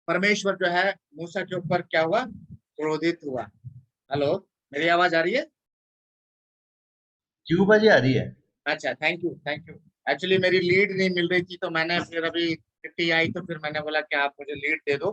परमेश्वर जो है मूसा के ऊपर क्या हुआ, क्रोधित हुआ। हेलो, मेरी आवाज आ रही है? क्यों बाजी आ रही है? अच्छा, thank you thank you. Actually मेरी लीड नहीं मिल रही थी तो मैंने फिर अभी किट्टी आई तो फिर मैंने बोला कि आप मुझे लीड दे दो।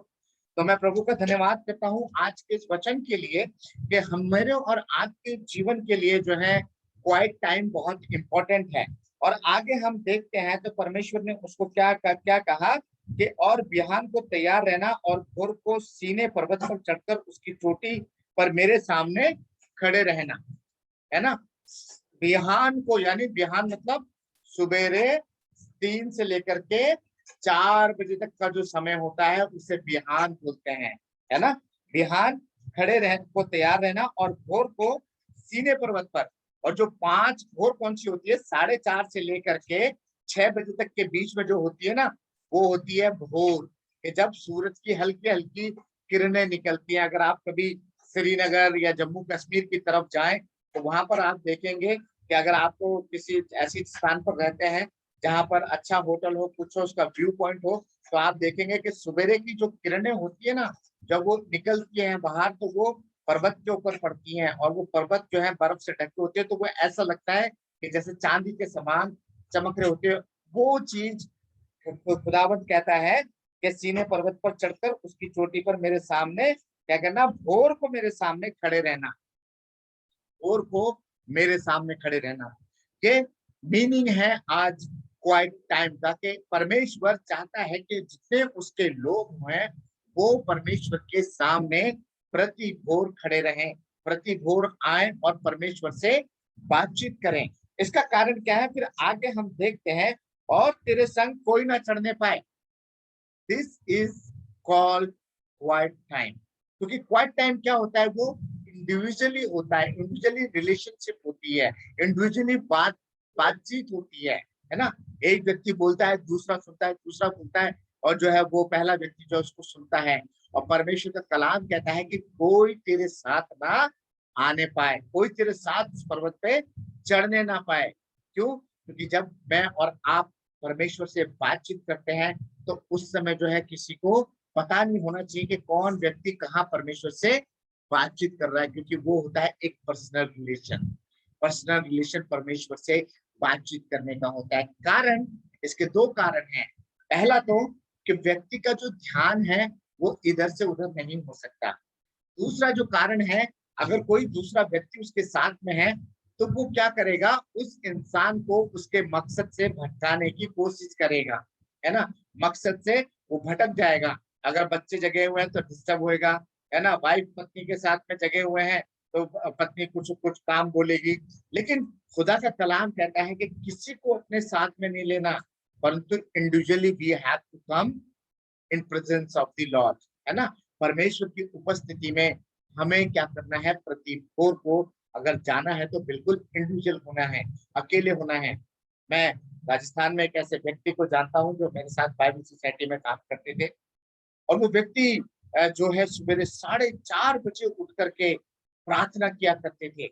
तो मैं प्रभु का धन्यवाद करता हूँ आज के इस वचन के लिए कि हमारे और आपके जीवन के लिए जो है क्वाइट टाइम बहुत इंपॉर्टेंट है। और आगे हम देखते हैं तो परमेश्वर ने उसको क्या कहा कि और बिहान को तैयार रहना और भोर को सीने पर्वत पर चढ़कर उसकी चोटी पर मेरे सामने खड़े रहना, है ना। बिहान को, यानी बिहान मतलब सुबेरे 3 से लेकर के 4 बजे तक का जो समय होता है उसे बिहान बोलते हैं, है ना। बिहान खड़े रह को तैयार रहना और भोर को सीने पर्वत पर। और जो 5 भोर कौन सी होती है, 4:30 से लेकर के 6 बजे तक के बीच में जो होती है ना, वो होती है भोर, कि जब सूरज की हल्की हल्की किरणें निकलती हैं। अगर आप कभी श्रीनगर या जम्मू कश्मीर की तरफ जाएं तो वहां पर आप देखेंगे कि अगर आपको किसी ऐसी स्थान पर रहते हैं जहां पर अच्छा होटल हो, कुछ हो, उसका व्यू पॉइंट हो, तो आप देखेंगे कि सवेरे की जो किरणें होती है ना, जब वो निकलती हैं बाहर तो वो पर्वत के ऊपर पड़ती हैं और वो पर्वत जो है बर्फ से ढके होते हैं, तो वो ऐसा लगता है कि जैसे चांदी के समान चमक रहे होते हैं। वो चीज खुदावंत कहता है कि सीने पर्वत पर चढ़कर उसकी चोटी पर मेरे सामने क्या करना, भोर को मेरे सामने खड़े रहना, भोर को मेरे सामने खड़े रहना। के मीनिंग है आज क्वाइट टाइम का, कि परमेश्वर चाहता है कि जितने उसके लोग हैं वो परमेश्वर के सामने प्रति भोर खड़े रहें, प्रति भोर आए और परमेश्वर से बातचीत करें। इसका कारण क्या है, फिर आगे हम देखते हैं, और तेरे संग कोई ना चढ़ने पाए। This is called quiet time. क्योंकि क्वाइट टाइम क्या होता है, वो इंडिविजुअली होता है, इंडिविजुअली रिलेशनशिप होती है, इंडिविजुअली बातचीत होती है ना। एक व्यक्ति बोलता है, दूसरा सुनता है, दूसरा बोलता है, और जो है वो पहला व्यक्ति जो उसको सुनता है। और परमेश्वर का कलाम कहता है कि कोई तेरे साथ ना आने पाए, कोई तेरे साथ उस पर्वत पे चढ़ने ना पाए। क्यों? क्योंकि जब मैं और आप परमेश्वर से बातचीत करते हैं तो उस समय जो है किसी को पता नहीं होना चाहिए कि कौन व्यक्ति कहाँ परमेश्वर से बातचीत कर रहा है, क्योंकि वो होता है एक पर्सनल रिलेशन परमेश्वर से बातचीत करने का होता है। कारण, इसके 2 कारण हैं। पहला तो कि व्यक्ति का जो ध्यान है वो इधर से उधर नहीं हो सकता। दूसरा जो कारण है, अगर कोई दूसरा व्यक्ति उसके साथ में है तो वो क्या करेगा, उस इंसान को उसके मकसद से भटकाने की कोशिश करेगा, है ना। मकसद से वो भटक जाएगा। अगर बच्चे जगे हुए हैं तो डिस्टर्ब होएगा, है ना। वाइफ पत्नी के साथ में जगे हुए हैं तो पत्नी कुछ कुछ काम बोलेगी। लेकिन खुदा का कलाम कहता है कि किसी को अपने साथ में नहीं लेना, परंतु individually we have to come in presence of the Lord, है ना। परमेश्वर की उपस्थिति में हमें क्या करना है, प्रति भोर को अगर जाना है तो बिल्कुल इंडिविजुअल होना है, अकेले होना है। मैं राजस्थान में एक ऐसे व्यक्ति को जानता हूँ जो मेरे साथ बाइबल सोसाइटी में काम करते थे, और वो व्यक्ति जो है सुबह 4:30 बजे उठ करके प्रार्थना किया करते थे,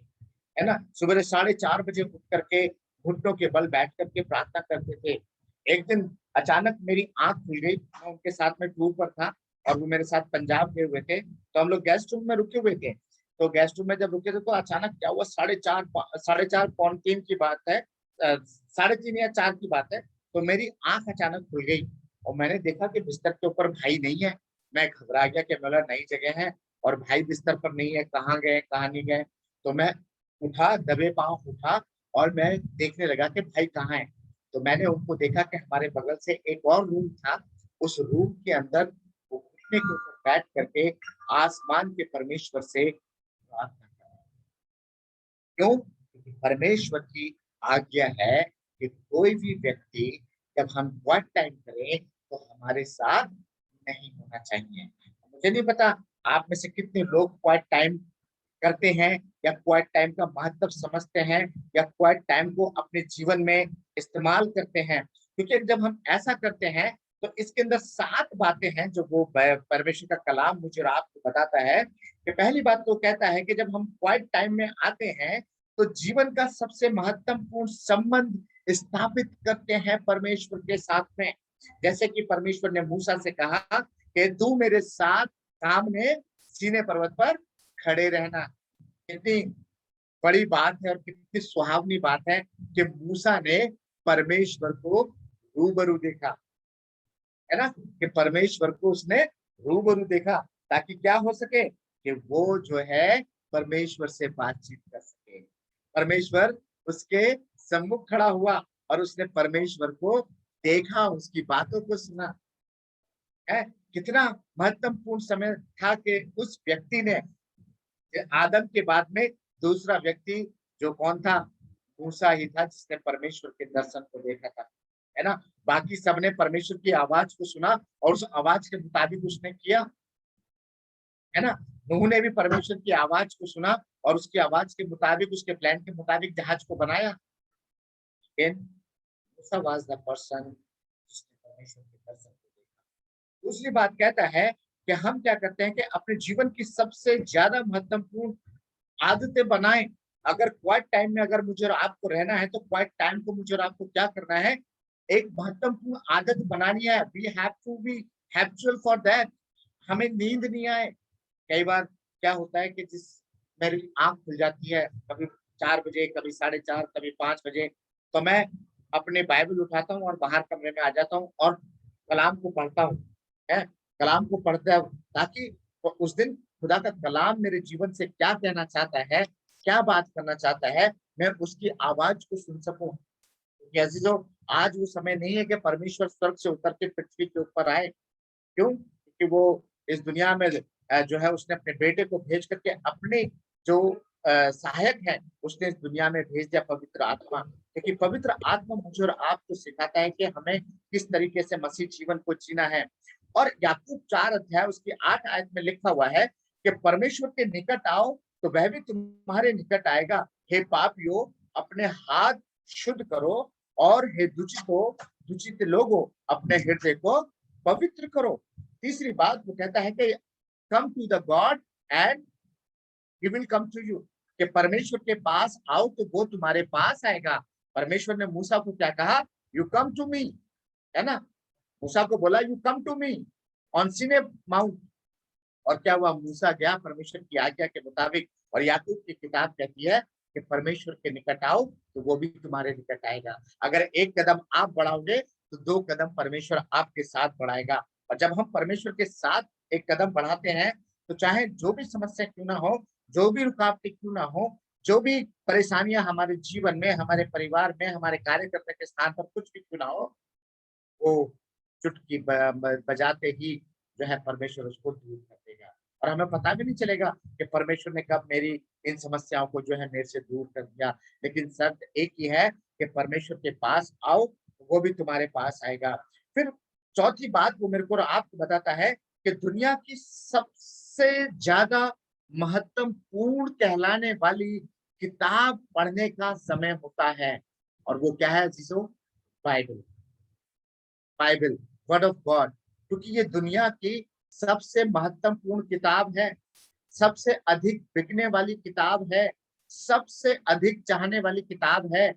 है ना। सुबह 4:30 बजे उठ करके घुटनों के बल बैठ करके प्रार्थना करते थे। एक दिन अचानक मेरी आंख खुल गई, मैं उनके साथ में टूर पर था और वो मेरे साथ पंजाब गए हुए थे, तो हम लोग गेस्ट रूम में रुके हुए थे। तो गेस्ट रूम में जब रुके थे तो अचानक क्या हुआ, 4:30 पौन 3 की बात है, 3:30 या 4 की बात है, तो मेरी आंख अचानक खुल गई और मैंने देखा कि बिस्तर के ऊपर भाई नहीं है। मैं घबरा गया कि बोला नई जगह है और भाई बिस्तर पर नहीं है, कहाँ गए कहाँ नहीं गए। तो मैं उठा, दबे पांव उठा और मैं देखने लगा कि भाई कहाँ है। तो मैंने उनको देखा कि हमारे बगल से एक और रूम था, उस रूम के अंदर वो घुटने के ऊपर बैठ करके आसमान के परमेश्वर से प्रार्थना कर रहा है। क्यों? क्योंकि परमेश्वर की आज्ञा है कि कोई भी व्यक्ति जब हम क्वाइट टाइम करें तो हमारे साथ नहीं होना चाहिए। मुझे नहीं पता आप में से कितने लोग क्वाइट टाइम करते हैं या क्वाइट टाइम का महत्व समझते हैं या क्वाइट टाइम को अपने जीवन में इस्तेमाल करते हैं, क्योंकि जब हम ऐसा करते हैं तो इसके अंदर 7 बातें हैं जो वो परमेश्वर का कलाम मुझे और आपको बताता है। कि पहली बात तो कहता है कि जब हम क्वाइट टाइम में आते हैं तो जीवन का सबसे महत्वपूर्ण संबंध स्थापित करते हैं परमेश्वर के साथ में। जैसे कि परमेश्वर ने मूसा से कहा कि तू मेरे साथ सामने सीने पर्वत पर खड़े रहना। कितनी बड़ी बात है और कितनी सुहावनी बात है कि मूसा ने परमेश्वर को रूबरू देखा, है ना, कि परमेश्वर को उसने रूबरू देखा ताकि क्या हो सके कि वो जो है परमेश्वर से बातचीत कर सके। परमेश्वर उसके सम्मुख खड़ा हुआ और उसने परमेश्वर को देखा, उसकी बातों को सुना। है कितना महत्वपूर्ण समय था कि उस व्यक्ति ने, आदम के बाद में दूसरा व्यक्ति जो कौन था, मूसा ही था जिसने परमेश्वर के दर्शन को देखा था, है ना। बाकी सबने परमेश्वर की आवाज को सुना और उस आवाज के मुताबिक उसने किया, है ना। नूह ने भी परमेश्वर की आवाज को सुना और उसकी आवाज के मुताबिक, उसके प्लान के मुताबिक जहाज को बनाया। लेकिन मूसा वाज द पर्सन जिसने परमेश्वर के दर्शन को देखा। दूसरी बात कहता है कि हम क्या करते हैं कि अपने जीवन की सबसे ज्यादा महत्वपूर्ण आदतें बनाएं। अगर क्वाइट टाइम में अगर मुझे और आपको रहना है तो क्वाइट टाइम को मुझे और आपको क्या करना है, एक महत्वपूर्ण आदत बनानी है। We have to be habitual for that. हमें नींद नहीं आए। कई बार क्या होता है कि जिस मेरी आंख खुल जाती है कभी 4 बजे, कभी 4:30, कभी 5 बजे, तो मैं अपने बाइबल उठाता हूँ और बाहर कमरे में आ जाता हूँ और कलाम को पढ़ता हूँ, है, कलाम को पढ़ता हूँ ताकि उस दिन खुदा का कलाम मेरे जीवन से क्या कहना चाहता है, क्या बात करना चाहता है, मैं उसकी आवाज को सुन सकूं। क्योंकि जो आज वो समय नहीं है कि परमेश्वर स्वर्ग से उतर के पृथ्वी के ऊपर आए। क्यों? क्योंकि वो इस दुनिया में जो है उसने अपने बेटे को भेज करके अपने जो सहायक है उसने इस दुनिया में भेज दिया, पवित्र आत्मा। क्योंकि पवित्र आत्मा मुझे और आपको सिखाता है कि हमें किस तरीके से मसीह जीवन को जीना है। और याकूब 4 अध्याय उसकी 8 आयत में लिखा हुआ है कि परमेश्वर के निकट आओ तो वह भी तुम्हारे निकट आएगा। हे पापियों, अपने हाथ शुद्ध करो और हे दूषित लोगों, अपने हृदय को पवित्र करो। तीसरी बात वो कहता है कि come to the God and he will come to you, कि परमेश्वर के पास आओ तो वो तुम्हारे पास आएगा। परमेश्वर ने मूसा को क्या कहा, यू कम टू मी, है ना। मूसा को बोला you come to me on Sinai mount, और क्या हुआ, मूसा गया परमेश्वर की आज्ञा के मुताबिक। और याकूब की किताब कहती है कि परमेश्वर के निकट आओ तो वो भी तुम्हारे निकट आएगा। अगर एक कदम आप बढ़ाओगे तो 2 कदम परमेश्वर आपके साथ बढ़ाएगा। और जब हम परमेश्वर के साथ एक कदम बढ़ाते हैं तो चाहे जो भी समस्या क्यों ना हो, जो भी रुकावटें क्यों ना हो, जो भी परेशानियां हमारे जीवन में, हमारे परिवार में, हमारे कार्यकर्ता के स्थान पर कुछ भी क्यों ना हो, वो चुटकी बजाते ही जो है परमेश्वर उसको दूर कर देगा। और हमें पता भी नहीं चलेगा कि परमेश्वर ने कब मेरी इन समस्याओं को जो है मेरे से दूर कर दिया। लेकिन शर्त एक ही है कि परमेश्वर के पास आओ, वो भी तुम्हारे पास आएगा। फिर चौथी बात वो मेरे को आपको बताता है कि दुनिया की सबसे ज्यादा महत्वपूर्ण कहलाने वाली किताब पढ़ने का समय होता है, और वो क्या है अजीजों? Bible. Bible, word of God. क्योंकि ये दुनिया की सबसे महत्वपूर्ण किताब है, सबसे अधिक बिकने वाली किताब है, सबसे अधिक चाहने वाली किताब है।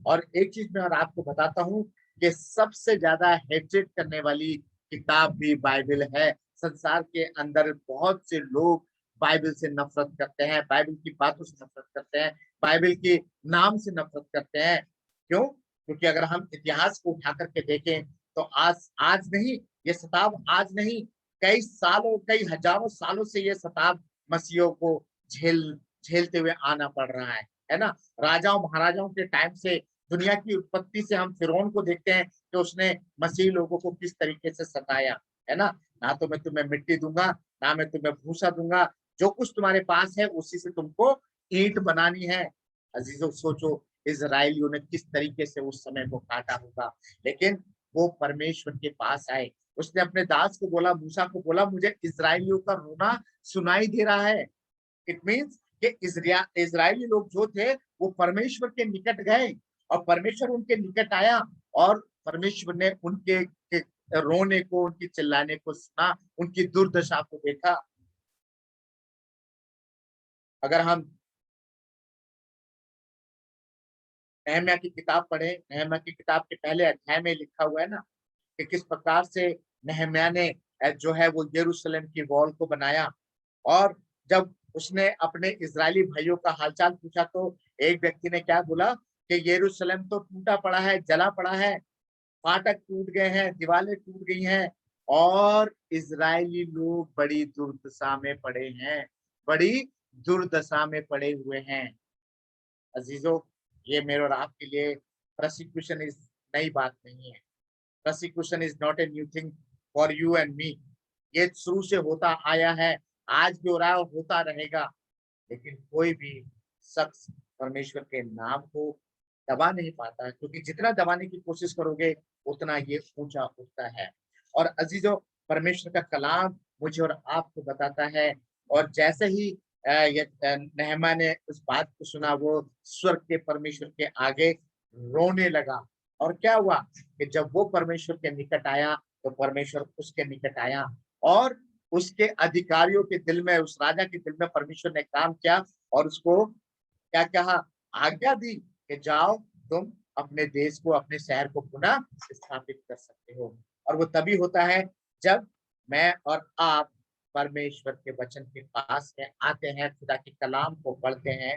और एक चीज मैं और आपको बताता हूँ कि सबसे ज्यादा हेटेड करने वाली किताब भी बाइबल है। संसार के अंदर बहुत से लोग बाइबल से नफरत करते हैं, बाइबल की बातों से नफरत करते हैं, बाइबल के नाम से नफरत करते हैं। क्यों? क्योंकि अगर हम इतिहास को उठा करके देखें तो आज नहीं, ये सताव आज नहीं, कई सालों, कई हजारों सालों से ये सताव मसीहों को झेलते हुए आना पड़ रहा है ना। राजाओं महाराजाओं के टाइम से, दुनिया की उत्पत्ति से हम फिरौन को देखते हैं कि उसने मसीह लोगों को किस तरीके से सताया, है ना। ना तो मैं तुम्हें मिट्टी दूंगा, ना मैं तुम्हें भूसा दूंगा, जो कुछ तुम्हारे पास है उसी से तुमको ईंट बनानी है। अजीजों सोचो, इजराइलियों ने किस तरीके से उस समय को काटा होगा, लेकिन वो परमेश्वर के पास आए। उसने अपने दास को बोला, मूसा को बोला, मुझे इजराइलियों का रोना सुनाई दे रहा है। इट मीन्स कि इजरायली लोग जो थे वो परमेश्वर के निकट गए, और परमेश्वर उनके निकट आया, और परमेश्वर ने उनके रोने को, उनकी चिल्लाने को सुना, उनकी दुर्दशा को देखा। अगर हम नहम्याह की किताब पढ़े, नहम्याह की किताब के पहले अध्याय में लिखा हुआ है ना कि किस प्रकार से नहम्याह ने जो है वो यरूशलेम की वॉल को बनाया। और जब उसने अपने इजरायली भाइयों का हालचाल पूछा तो एक व्यक्ति ने क्या बोला कि यरूशलेम तो टूटा पड़ा है, जला पड़ा है, फाटक टूट गए हैं, दीवारें टूट गई हैं, और इजरायली लोग बड़ी दुर्दशा में पड़े हैं, बड़ी दुर्दशा में पड़े हुए हैं। अजीजों, ये मेरे और आपके लिए प्रोसिक्यूशन इज नई बात नहीं है। Prosecution is not a new thing for you and me. ये शुरू से होता आया है, आज भी हो रहा है और होता रहेगा। लेकिन कोई भी शख्स परमेश्वर के नाम को दबा नहीं पाता, क्योंकि जितना दबाने की कोशिश करोगे उतना ये ऊंचा उठता है। और अजीजों, परमेश्वर का कलाम मुझे और आपको बताता है, और जैसे ही नहम्याह ने उस बात को सुना, वो स्वर्ग के परमेश्वर के आगे रोने लगा। और क्या हुआ कि जब वो परमेश्वर के निकट आया तो परमेश्वर उसके निकट आया, और उसके अधिकारियों के दिल में, उस राजा के दिल में परमेश्वर ने काम किया, और उसको क्या कहा? आज्ञा दी कि जाओ, तुम अपने देश को, अपने शहर को पुनः स्थापित कर सकते हो। और वो तभी होता है जब मैं और आप परमेश्वर के वचन के पास में आते हैं, खुदा के कलाम को पढ़ते हैं।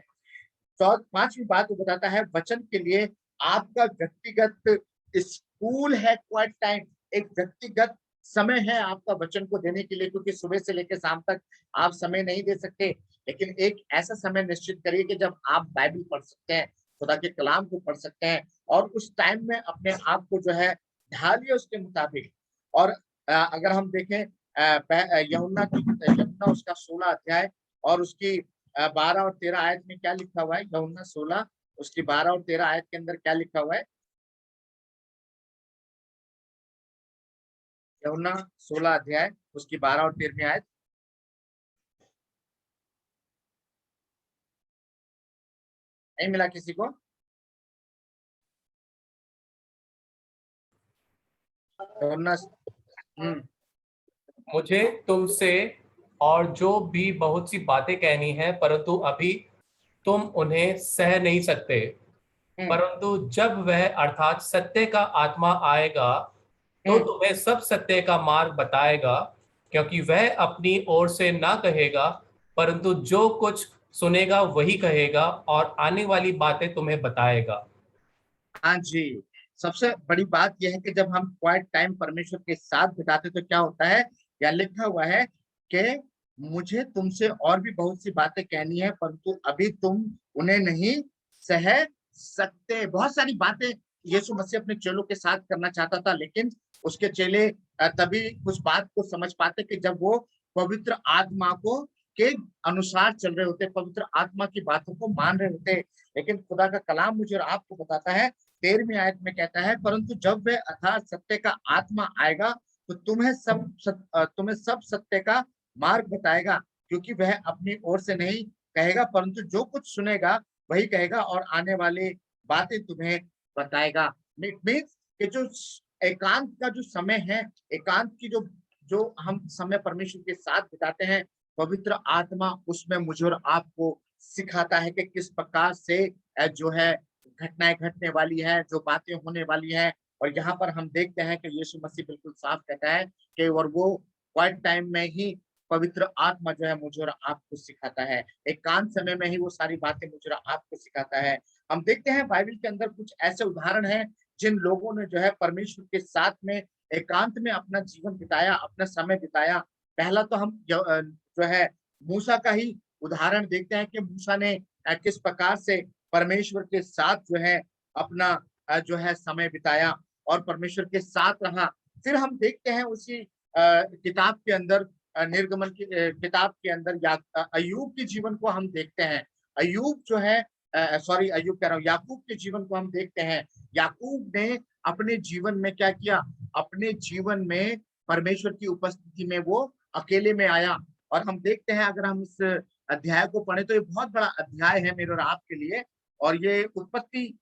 तो पांचवी बात वो बताता है, वचन के लिए आपका व्यक्तिगत स्कूल है, क्वाइट टाइम, एक व्यक्तिगत समय है आपका वचन को देने के लिए, क्योंकि सुबह से लेकर शाम तक आप समय नहीं दे सकते। लेकिन एक ऐसा समय निश्चित करिए कि जब आप बाइबल पढ़ सकते हैं, खुदा के कलाम को पढ़ सकते हैं, और उस टाइम में अपने आप को जो है ढालिए उसके मुताबिक। और अगर हम देखें यूहन्ना उसका 16 अध्याय और उसकी 12 और 13 आयत में क्या लिखा हुआ है? यूहन्ना 16 उसकी 12 और 13 आयत के अंदर क्या लिखा हुआ है? यूहन्ना 16 अध्याय उसकी 12 और 13वीं आयत। नहीं मिला किसी को? यूहन्ना मुझे तुमसे और जो भी बहुत सी बातें कहनी है, परंतु अभी तुम उन्हें सह नहीं सकते। परंतु जब वह अर्थात सत्य का आत्मा आएगा तो तुम्हें सब सत्य का मार्ग बताएगा, क्योंकि वह अपनी ओर से ना कहेगा, परंतु जो कुछ सुनेगा वही कहेगा, और आने वाली बातें तुम्हें बताएगा। हाँ जी, सबसे बड़ी बात यह है कि जब हम क्वाइट टाइम परमेश्वर के साथ बिताते तो क्या होता है? या लिखा हुआ है कि मुझे तुमसे और भी बहुत सी बातें कहनी है, परंतु अभी तुम उन्हें नहीं सह सकते। बहुत सारी बातें यीशु मसीह अपने चेलों के साथ करना चाहता था, लेकिन उसके चेले तभी उस बात को समझ पाते कि जब वो पवित्र आत्मा को के अनुसार चल रहे होते, पवित्र आत्मा की बातों को मान रहे होते। लेकिन खुदा का कलाम मुझे और आपको बताता है, 13वीं आयत में कहता है, परंतु जब वह अर्थात सत्य का आत्मा आएगा तो तुम्हें सब सत्य का मार्ग बताएगा, क्योंकि वह अपनी ओर से नहीं कहेगा, परंतु जो कुछ सुनेगा वही कहेगा और आने वाली बातें तुम्हें बताएगा। इट मीन्स कि जो एकांत का जो समय है, एकांत की जो जो हम समय परमेश्वर के साथ बिताते हैं, पवित्र आत्मा उसमें मुझे और आपको सिखाता है कि किस प्रकार से जो है घटनाएं घटने वाली है, जो बातें होने वाली है। और यहाँ पर हम देखते हैं कि यीशु मसीह बिल्कुल साफ कहता है कि और वो क्वाइट टाइम में ही पवित्र आत्मा जो है मुझे और आपको सिखाता है, एकांत समय में ही वो सारी बातें मुझे और आपको सिखाता है। हम देखते हैं बाइबल के अंदर कुछ ऐसे उदाहरण हैं जिन लोगों ने जो है परमेश्वर के साथ में एकांत में अपना जीवन बिताया, अपना समय बिताया। पहला तो हम जो है मूसा का ही उदाहरण देखते हैं कि मूसा ने किस प्रकार से परमेश्वर के साथ जो है अपना जो है समय बिताया और परमेश्वर के साथ रहा। फिर हम देखते हैं उसी किताब के अंदर निर्गमन की किताब के अंदर अय्यूब के जीवन को हम देखते हैं। अय्यूब जो है अय्यूब कह रहा हूँ, याकूब के जीवन को हम देखते हैं। याकूब ने अपने जीवन में क्या किया? अपने जीवन में परमेश्वर की उपस्थिति में वो अकेले में आया। और हम देखते हैं, अगर हम इस अध्याय को पढ़े तो ये बहुत बड़ा अध्याय है मेरे और आपके लिए। और ये उत्पत्ति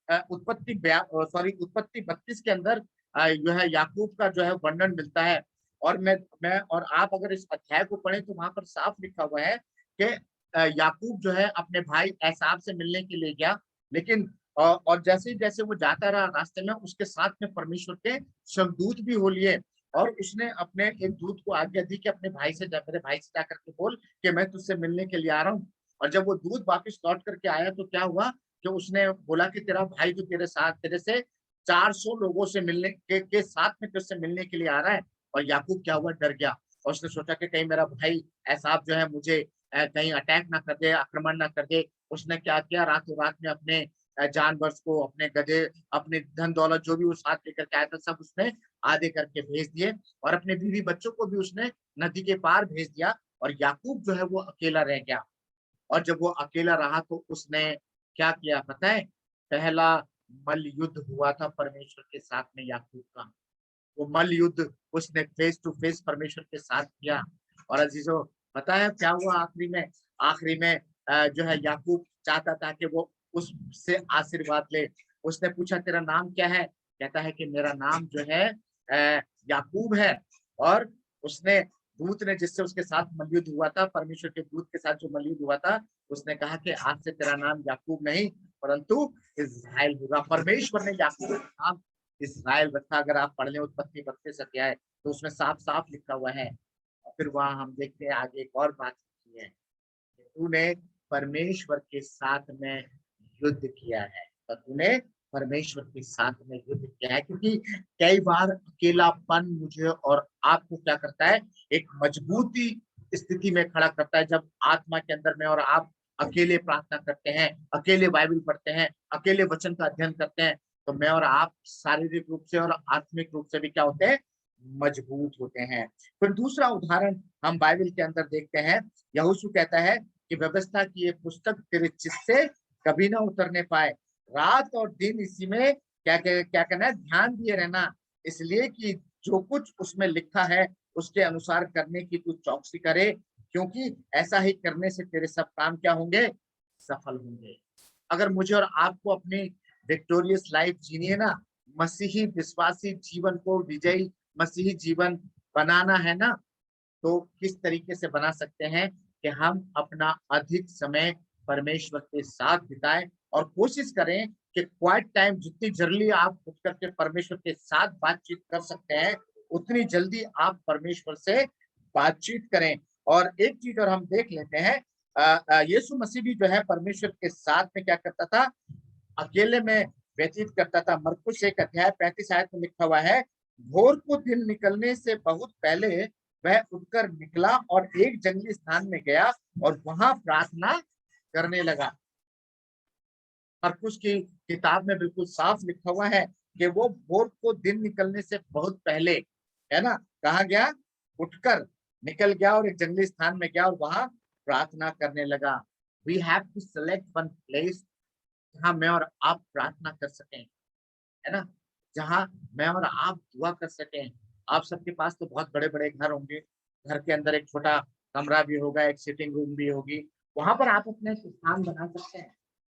32 के अंदर जो है याकूब का जो है वर्णन मिलता है। और मैं और आप अगर इस अध्याय को पढ़े तो वहां पर साफ लिखा हुआ है कि याकूब जो है अपने भाई एसाव से मिलने के लिए गया, लेकिन और जैसे जैसे वो जाता रहा रास्ते में उसके साथ में परमेश्वर के स्वर्गदूत भी हो लिए। और उसने अपने एक दूत को आज्ञा दी कि अपने भाई से मेरे भाई से जाकर के बोल कि मैं तुझसे मिलने के लिए आ रहा हूँ। और जब वो दूत वापस लौट करके आया तो क्या हुआ कि उसने बोला कि तेरा भाई तो तेरे से 400 लोगों से मिलने के साथ में तुझसे मिलने के लिए आ रहा है। और याकूब क्या हुआ? डर गया और उसने सोचा कि कहीं मेरा भाई एसाव जो है मुझे कहीं अटैक ना कर दे, आक्रमण ना कर दे। उसने क्या किया? रातों रात में अपने जानवर को, अपने गधे, अपने धन दौलत जो भी वो साथ लेकर के आया था सब उसने आधे करके भेज दिए। और अपने बीवी बच्चों को भी उसने नदी के पार भेज दिया। और याकूब जो है वो अकेला रह गया। और जब वो अकेला रहा तो उसने क्या किया पता है? पहला मल्ल युद्ध हुआ था परमेश्वर के साथ में याकूब का। वो मल्ल युद्ध उसने फेस टू फेस परमेश्वर के साथ किया। और अजीजों पता है क्या हुआ आखिरी में जो है याकूब चाहता था कि वो उससे आशीर्वाद ले। उसने पूछा तेरा नाम क्या है? कहता है कि मेरा नाम जो है याकूब है। और उसने दूत ने जिससे उसके साथ मल्लयुद्ध हुआ था, परमेश्वर के दूत के साथ जो मल्लयुद्ध हुआ था, उसने कहा कि आज से तेरा नाम याकूब नहीं परंतु इस्राएल होगा। परमेश्वर ने याकूब का नाम इस्राएल रखा। अगर आप पढ़ लें उत्पत्ति 32 अध्याय तो उसमें साफ साफ लिखा हुआ है। और फिर वहां हम देखते हैं आगे एक और बात की है, तूने परमेश्वर के साथ में युद्ध किया है। तो तूने परमेश्वर के साथ में युद्ध किया है, क्योंकि कई बार अकेलापन मुझे और आपको क्या करता है? एक मजबूती स्थिति में खड़ा करता है। जब आत्मा के अंदर में और आप अकेले प्रार्थना करते हैं, अकेले बाइबल पढ़ते हैं, अकेले वचन का अध्ययन करते हैं, तो मैं और आप शारीरिक रूप से और आत्मिक रूप से भी क्या होते हैं? मजबूत होते हैं। फिर दूसरा उदाहरण हम बाइबल के अंदर देखते हैं। यहोशू कहता है कि व्यवस्था की एक पुस्तक तेरे चित्त से कभी ना उतरने पाए, रात और दिन इसी में क्या करना है? ध्यान दिए रहना, इसलिए कि जो कुछ उसमें लिखा है उसके अनुसार करने की तू चौकसी करे, क्योंकि ऐसा ही करने से तेरे सब काम क्या होंगे? सफल होंगे। अगर मुझे और आपको अपनी विक्टोरियस लाइफ जीनी है ना, मसीही विश्वासी जीवन को विजयी मसीही जीवन बनाना है ना, तो किस तरीके से बना सकते हैं कि हम अपना अधिक समय परमेश्वर के साथ बिताएं और कोशिश करें कि क्वाइट टाइम जितनी जल्दी आप उठ करके परमेश्वर के साथ बातचीत कर सकते हैं उतनी जल्दी आप परमेश्वर से बातचीत करें। और एक चीज और हम देख लेते हैं, यीशु मसीह भी जो है परमेश्वर के साथ में क्या करता था? अकेले में व्यतीत करता था। मरकुस 1 अध्याय 35 आयत में लिखा हुआ है, भोर को दिन निकलने से बहुत पहले वह उठकर निकला और एक जंगली स्थान में गया और वहां प्रार्थना करने लगा। मरकुस की किताब में बिल्कुल साफ लिखा हुआ है कि वो भोर को दिन निकलने से बहुत पहले, है ना, कहा गया? उठकर निकल गया और एक जंगली स्थान में गया और वहां प्रार्थना करने लगा। We have to select one place जहां मैं और आप प्रार्थना कर सकें, है ना, जहां मैं और आप दुआ कर सकें, आप सबके पास तो बहुत बड़े बड़े घर होंगे, घर के अंदर एक छोटा कमरा भी होगा, एक सिटिंग रूम भी होगी, वहां पर आप अपने स्थान बना सकते हैं।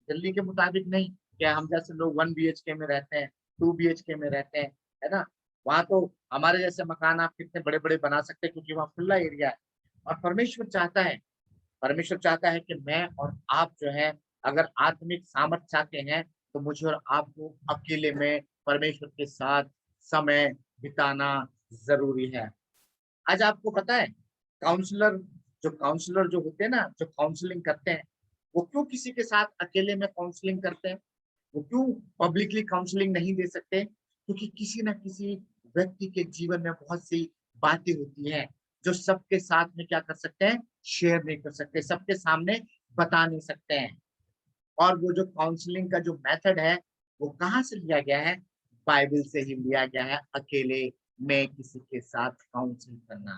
दिल्ली के मुताबिक नहीं, क्या हम जैसे लोग 1 BHK में रहते हैं, 2 BHK में रहते हैं, है ना? वहां तो हमारे जैसे मकान आप कितने बड़े बड़े बना सकते हैं, क्योंकि वहाँ खुला एरिया है। और परमेश्वर चाहता है कि मैं और आप जो है, अगर आत्मिक सामर्थ चाहते हैं, तो मुझे और आपको अकेले में परमेश्वर के साथ समय बिताना जरूरी है। आज आपको पता है, काउंसलर जो होते हैं ना, जो काउंसलिंग करते हैं, वो क्यों किसी के साथ अकेले में काउंसलिंग करते हैं? वो क्यों पब्लिकली काउंसलिंग नहीं दे सकते? क्योंकि किसी ना किसी व्यक्ति के जीवन में बहुत सी बातें होती हैं जो सबके साथ में क्या कर सकते हैं, शेयर नहीं कर सकते, सबके सामने बता नहीं सकते हैं। और वो जो काउंसलिंग का जो मेथड है, वो कहाँ से लिया गया है? बाइबल से ही लिया गया है। अकेले में किसी के साथ काउंसिल करना,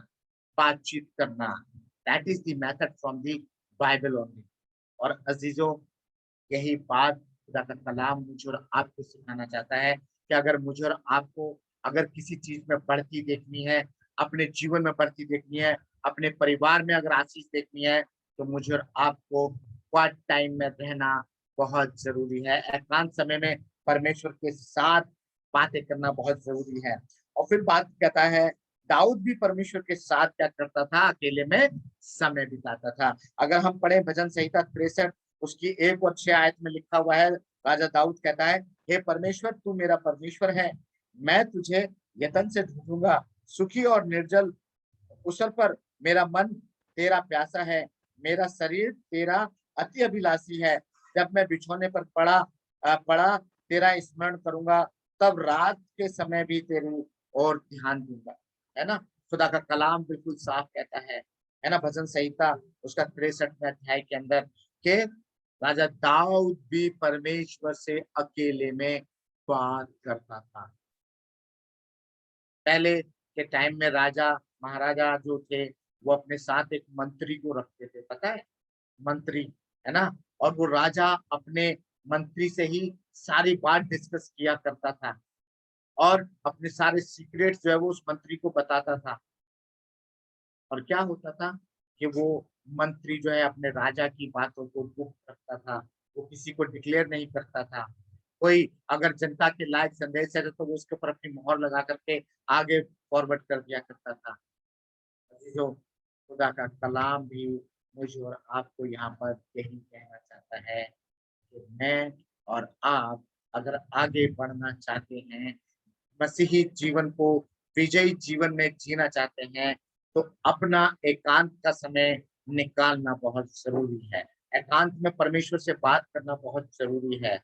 बातचीत करना, that is the method from the Bible only. और अजीजों, यही बात खुदा का कलाम मुझे और आपको सिखाना चाहता है कि अगर मुझे और आपको अगर किसी चीज में बढ़ती देखनी है, अपने जीवन में बढ़ती देखनी है, अपने परिवार में अगर आशीष देखनी है, तो मुझे और आपको क्वाइट टाइम में रहना बहुत जरूरी है। एकांत समय में परमेश्वर के साथ बातें करना बहुत जरूरी है। और फिर बात कहता है, दाऊद भी परमेश्वर के साथ क्या करता था? अकेले में समय बिताता था। अगर हम पढ़े भजन संहिता 63 उसकी 1 और 6 आयत में लिखा हुआ है, राजा दाऊद कहता है, हे परमेश्वर, तू मेरा परमेश्वर है, मैं तुझे यतन से ढूंढूंगा, सुखी और निर्जल उसर पर मेरा मन तेरा प्यासा है, मेरा शरीर तेरा अति अभिलाषी है। जब मैं बिछौने पर पड़ा तेरा स्मरण करूंगा, तब रात के समय भी तेरी ओर ध्यान दूंगा। है ना? खुदा का कलाम बिल्कुल साफ कहता है ना? भजन संहिता उसका 63वें अध्याय के अंदर के राजा दाऊद भी परमेश्वर से अकेले में बात करता था। पहले के टाइम में राजा महाराजा जो थे, वो अपने साथ एक मंत्री को रखते थे, पता है? मंत्री, है ना? और वो राजा अपने मंत्री से ही सारी बात डिस्कस किया करता था और अपने सारे सीक्रेट्स जो है वो उस मंत्री को बताता था। और क्या होता था कि वो मंत्री जो है अपने राजा की बातों को गुप्त रखता था, वो किसी को डिक्लेयर नहीं करता था। कोई अगर जनता के लायक संदेश है तो वो उसके ऊपर अपनी मोहर लगा करके आगे फॉरवर्ड कर दिया करता था। जो खुदा का कलाम भी मुझे और आपको यहाँ पर यही कहना चाहता है कि मैं और आप अगर आगे बढ़ना चाहते हैं, मसीही जीवन को विजयी जीवन में जीना चाहते हैं, तो अपना एकांत का समय निकालना बहुत जरूरी है। एकांत में परमेश्वर से बात करना बहुत जरूरी है।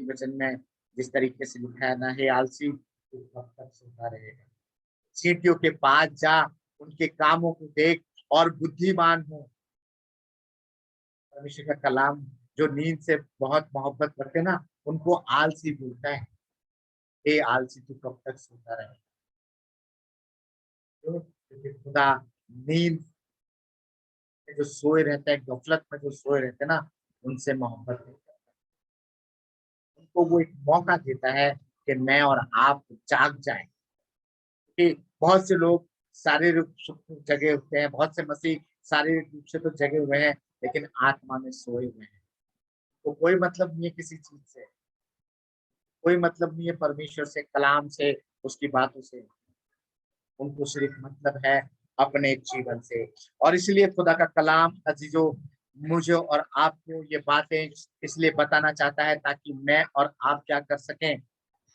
वचन में जिस तरीके से लिखा है ना, हे आलसी तू कब तक सोता रहेगा, चींटियों के पास जा, उनके कामों को देख और बुद्धिमान हो। परमेश्वर का कलाम जो नींद से बहुत मोहब्बत करते ना, उनको आलसी बोलता है, हे आलसी तू कब तक सोता रहेगा। क्योंकि खुदा नींद में जो सोए रहते हैं, गफलत में जो सोए रहते हैं ना, उनसे मोहब्बत नहीं करता। उनको वो एक मौका देता है कि मैं और आप जाग जाएं। कि बहुत से लोग शारीरिक रूप से जगे होते हैं, बहुत से मसीह शारीरिक रूप से तो जगे हुए हैं, लेकिन आत्मा में सोए हुए हैं। तो कोई मतलब नहीं है किसी चीज से, कोई मतलब नहीं है परमेश्वर से, कलाम से, उसकी बातों से। उनको सिर्फ मतलब है अपने जीवन से। और इसलिए खुदा का कलाम अजीजों, मुझे और आपको ये बातें इसलिए बताना चाहता है ताकि मैं और आप क्या कर सकें,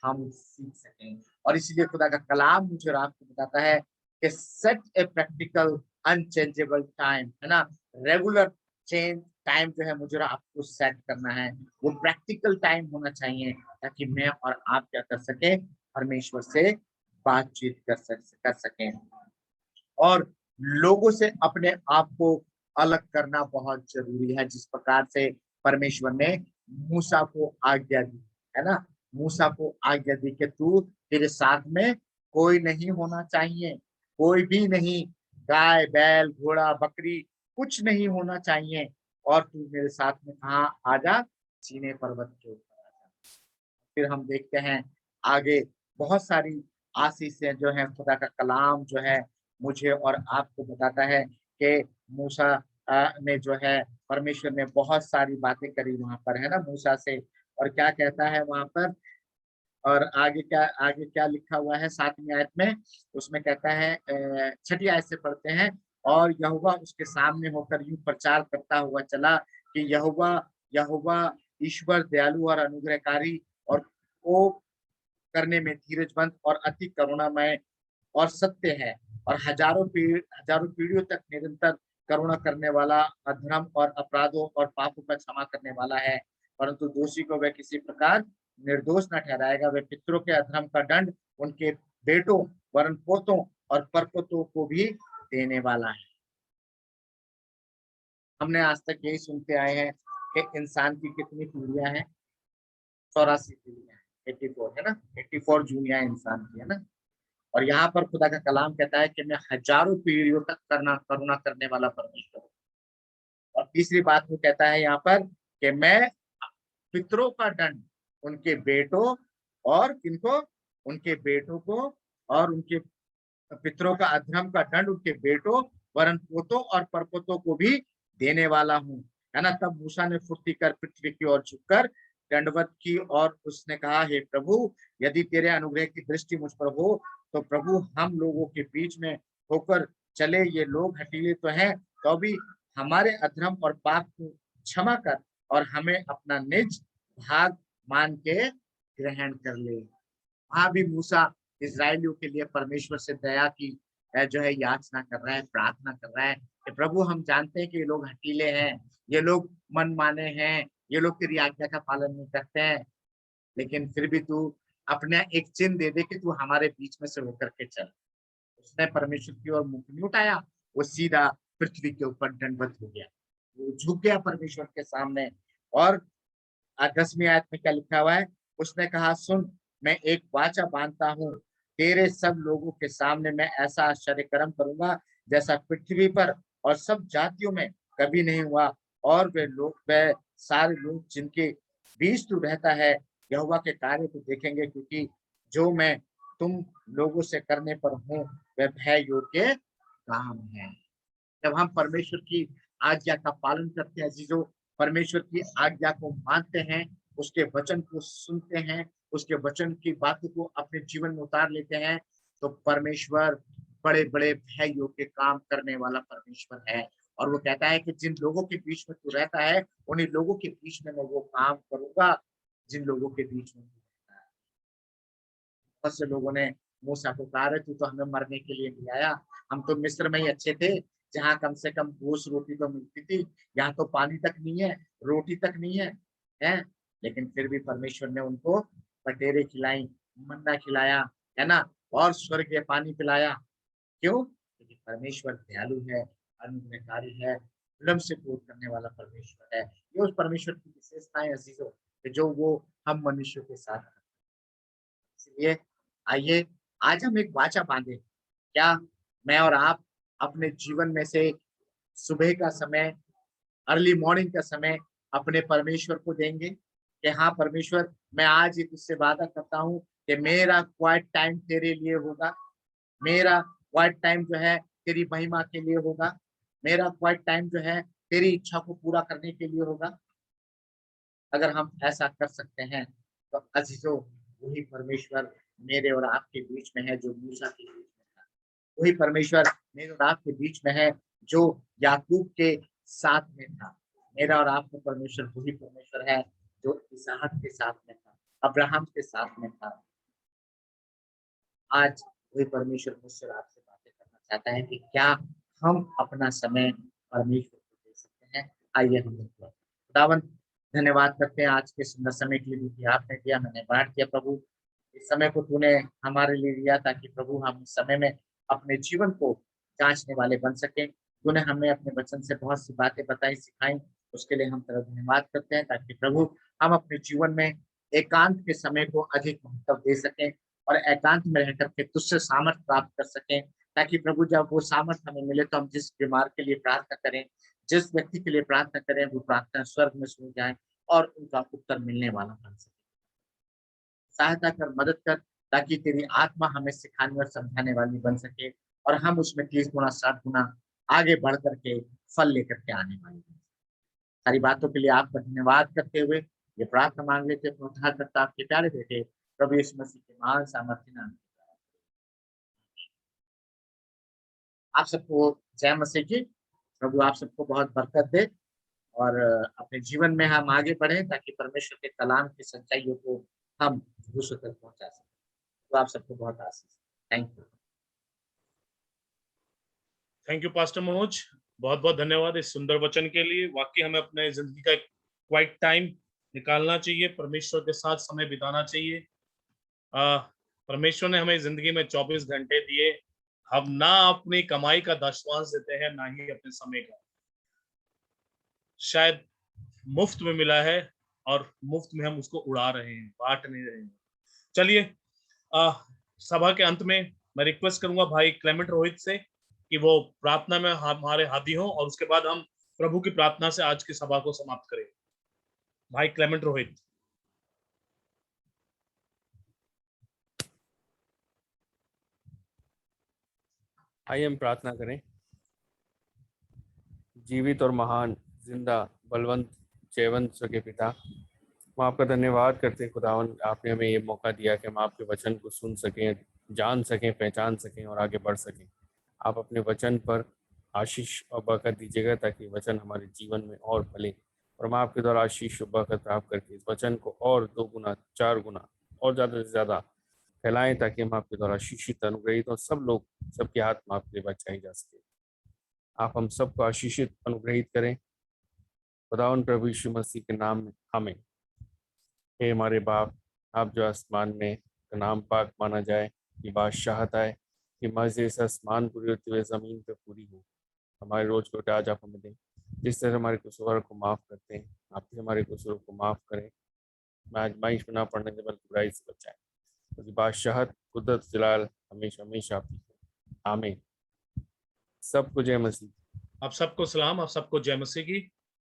हम सीख सकें। और इसलिए खुदा का कलाम मुझे और आपको बताता है कि set a practical unchangeable time, है ना? रेगुलर चेंज टाइम जो है मुझे और आपको सेट करना है, वो प्रैक्टिकल टाइम होना चाहिए ताकि मैं और आप क्या कर सकें, परमेश्वर से बातचीत कर सकें। और लोगों से अपने आप को अलग करना बहुत जरूरी है, जिस प्रकार से परमेश्वर ने मूसा को आज्ञा दी, है ना? मूसा को आज्ञा दी कि तू, तेरे साथ में कोई नहीं होना चाहिए, कोई भी नहीं, गाय बैल घोड़ा बकरी कुछ नहीं होना चाहिए, और तू मेरे साथ में कहाँ आजा, सीने पर्वत के ऊपर आजा। फिर हम देखते हैं आगे बहुत सारी आशीषें जो है खुदा का कलाम जो है मुझे और आपको बताता है कि मूसा ने जो है परमेश्वर ने बहुत सारी बातें करी वहां पर, है ना, मूसा से। और क्या कहता है वहां पर, और आगे क्या लिखा हुआ है 7वीं आयत में, उसमें कहता है 6ठी आयत से पढ़ते हैं, और यहोवा उसके सामने होकर यूं प्रचार करता हुआ चला कि यहोवा यहोवा ईश्वर दयालु और अनुग्रहकारी और को करने में धीरजवंत और अति करुणामय और सत्य है, और हजारों पीढ़ियों तक निरंतर करुणा करने वाला, अधर्म और अपराधों और पापों का क्षमा करने वाला है, परंतु दोषी को वह किसी प्रकार निर्दोष न ठहराएगा। वह पितरों के अधर्म का दंड उनके बेटों वरन पोतों और परपोतों को भी देने वाला है। हमने आज तक यही सुनते आए हैं कि इंसान की कितनी पीढ़ियां हैं, 84 पीढ़ियां, 84 है ना, 84 जूनिया इंसान की, है ना। और यहाँ पर खुदा का कलाम कहता है कि मैं हजारों पीढ़ियों तक करुणा करने वाला परमेश्वर हूँ। और तीसरी बात वो कहता है यहाँ पर कि मैं पितरों का दंड उनके बेटों और किनको, उनके बेटों को, और उनके पितरों का अधर्म का दंड उनके बेटों वरन पोतों और परपोतों को भी देने वाला हूँ, है ना। तब मूसा ने फुर्ती कर पृथ्वी की ओर झुककर दंडवत की और उसने कहा, हे प्रभु, यदि तेरे अनुग्रह की दृष्टि मुझ पर हो तो प्रभु हम लोगों के बीच में होकर चले। ये लोग हठीले तो हैं, तो भी हमारे अधर्म और पाप को क्षमा कर और हमें अपना निज भाग मान के ग्रहण कर ले। वहां भी मूसा इजरायलियों के लिए परमेश्वर से दया की जो है याचना कर रहा है, प्रार्थना कर रहा है कि प्रभु हम जानते हैं कि ये लोग हठीले हैं, ये लोग मनमाने हैं, ये लोग तेरी आज्ञा का पालन नहीं करते हैं, लेकिन फिर भी तू अपना एक चिन्ह दे दे कि तू हमारे बीच में से होकर के चल। उसने परमेश्वर की ओर मुख नहीं उठाया, वो सीधा पृथ्वी के ऊपर दंडवत हो गया, वो झुक गया परमेश्वर के सामने। और 10वीं आयत में क्या लिखा हुआ है, उसने कहा, सुन, मैं एक वाचा बांधता हूँ, तेरे सब लोगों के सामने मैं ऐसा आश्चर्य कर्म करूंगा जैसा पृथ्वी पर और सब जातियों में कभी नहीं हुआ, और वह सारे लोग जिनके बीच तू रहता है यहोवा के कार्य को देखेंगे, क्योंकि जो मैं तुम लोगों से करने पर हूँ वह भय योग्य काम है। जब हम परमेश्वर की आज्ञा का पालन करते हैं अजीजों, परमेश्वर की आज्ञा को मानते हैं, उसके वचन को सुनते हैं, उसके वचन की बातों को अपने जीवन में उतार लेते हैं, तो परमेश्वर बड़े बड़े भय योग्य काम करने वाला परमेश्वर है। और वो कहता है कि जिन लोगों के बीच में तू रहता है उन्हीं लोगों के बीच में मैं वो काम करूंगा जिन लोगों के बीच में तू रहता है। बहुत से लोगों ने मूसा को कहा, तू तो हमें मरने के लिए नहीं आया, हम तो मिस्र में ही अच्छे थे, जहाँ कम से कम गोश्त रोटी तो मिलती थी, यहाँ तो पानी तक नहीं है, रोटी तक नहीं है, है। लेकिन फिर भी परमेश्वर ने उनको बटेरे खिलाई, मन्ना खिलाया, है ना, और स्वर्गीय पानी पिलाया। क्यों? क्योंकि परमेश्वर दयालु है, अनुग्रहकारी है, विलम्ब से क्रोध करने वाला परमेश्वर है। ये उस परमेश्वर की विशेषताएं अजीजों कि जो वो हम मनुष्यों के साथ करते हैं। इसलिए आइए आज हम एक वाचा बांधे। क्या मैं और आप अपने जीवन में से सुबह का समय, अर्ली मॉर्निंग का समय अपने परमेश्वर को देंगे कि हाँ परमेश्वर, मैं आज ही तुझसे वादा करता हूँ कि मेरा क्वाइट टाइम तेरे लिए होगा, मेरा क्वाइट टाइम जो है तेरी महिमा के लिए होगा, मेरा क्वाइट टाइम जो है तेरी इच्छा को पूरा करने के लिए होगा। अगर हम ऐसा कर सकते हैं तो अजीजों, वही परमेश्वर मेरे और आपके बीच में है जो मूसा के बीच में था, वही परमेश्वर मेरे और आपके बीच में है जो याकूब के साथ में था। मेरा और आपका परमेश्वर वही परमेश्वर है जो इसहाक के साथ में था, अब्राहम के साथ में था। आज वही परमेश्वर मुझसे आपसे बातें करना चाहता है कि क्या हम अपना समय परमेश्वर को दे सकते हैं। आइए हम खुदावन धन्यवाद करते हैं आज के सुंदर समय के लिए भी आपने दिया, मैंने बांट दिया प्रभु। इस समय को तूने हमारे लिए दिया ताकि प्रभु हम इस समय में अपने जीवन को जांचने वाले बन सके। तूने हमें अपने वचन से बहुत सी बातें बताई, सिखाई, उसके लिए हम तेरा धन्यवाद करते हैं ताकि प्रभु हम अपने जीवन में एकांत के समय को अधिक महत्व दे सकें और एकांत में रहकर के तुझसे सामर्थ प्राप्त कर सकें, ताकि प्रभु जब वो सामर्थ हमें मिले तो हम जिस बीमार के लिए प्रार्थना करें, जिस व्यक्ति के लिए प्रार्थना करें, वो प्रार्थना स्वर्ग में सुन जाए और उनका उत्तर मिलने वाला बन सके। सहायता कर, मदद कर, ताकि तेरी आत्मा हमें सिखाने और समझाने वाली बन सके और हम उसमें 30 गुना 60 गुना आगे बढ़ करके फल लेकर के आने वाले हैं। सारी बातों के लिए आपका धन्यवाद करते हुए ये प्रार्थना मांग लेते हैं उद्धारकर्ता आपके प्यारे बेटे प्रभु यीशु मसीह के महान सामर्थ्य नाम में। आप सबको जय मसीह की। प्रभु आप सबको बहुत बरकत दे और अपने जीवन में हम आगे बढ़ें ताकि परमेश्वर के कलाम की सच्चाइयों को हम दूसरों तक पहुंचा सकें। तो आप सबको बहुत आशीष। Thank you. Thank you pastor Manoj, बहुत बहुत धन्यवाद इस सुंदर वचन के लिए। वाकई हमें अपने जिंदगी का एक क्वाइट टाइम निकालना चाहिए, परमेश्वर के साथ समय बिताना चाहिए। परमेश्वर ने हमें जिंदगी में 24 घंटे दिए, हम ना अपनी कमाई का दशवांश देते हैं ना ही अपने समय का। शायद मुफ्त में मिला है और मुफ्त में हम उसको उड़ा रहे हैं, बांट नहीं रहे हैं। चलिए सभा के अंत में मैं रिक्वेस्ट करूंगा भाई क्लेमेंट रोहित से कि वो प्रार्थना में हमारे हाथी हो और उसके बाद हम प्रभु की प्रार्थना से आज की सभा को समाप्त करें। भाई क्लेमेंट रोहित। आइए हम प्रार्थना करें। जीवित और महान, जिंदा, बलवंत, जयवंत सके पिता, हम आपका धन्यवाद करते हैं खुदावन, आपने हमें ये मौका दिया कि हम आपके वचन को सुन सकें, जान सकें, पहचान सकें और आगे बढ़ सकें। आप अपने वचन पर आशीष और बरकत दीजिएगा ताकि वचन हमारे जीवन में और फले और हम आपके द्वारा आशीष और बरकत प्राप्त करके इस वचन को और 2 गुना 4 गुना और ज़्यादा से ज़्यादा फैलाएं ताकि हम आपके द्वारा आशीषित, अनुग्रहित और सब लोग, सबके आत्मा आपके बचाई जा सके। आप हम सबको आशीषित, अनुग्रहित करें खुदावन प्रभु यीशु मसीह के नाम में, आमीन। हे हमारे बाप, आप जो आसमान में, का नाम पाक माना जाए, कि बादशाहत आए, कि मर्जी इस आसमान पूरी होती हुए ज़मीन पे पूरी हो। हमारे रोज को आज आप हमें दें, जिस तरह हमारे कसूरों को माफ़ करते हैं, आप भी हमारे कसूरों को माफ़ करें। मैं आजमाइश में ना पड़ने के बल्कि बुराई से बचाएं, क्योंकि बादशाहत, कुदरत, जलाल हमेशा हमेशा आपकी है। आमीन। सबको जय मसीह। आप सबको सलाम, आप सबको जय मसीह की।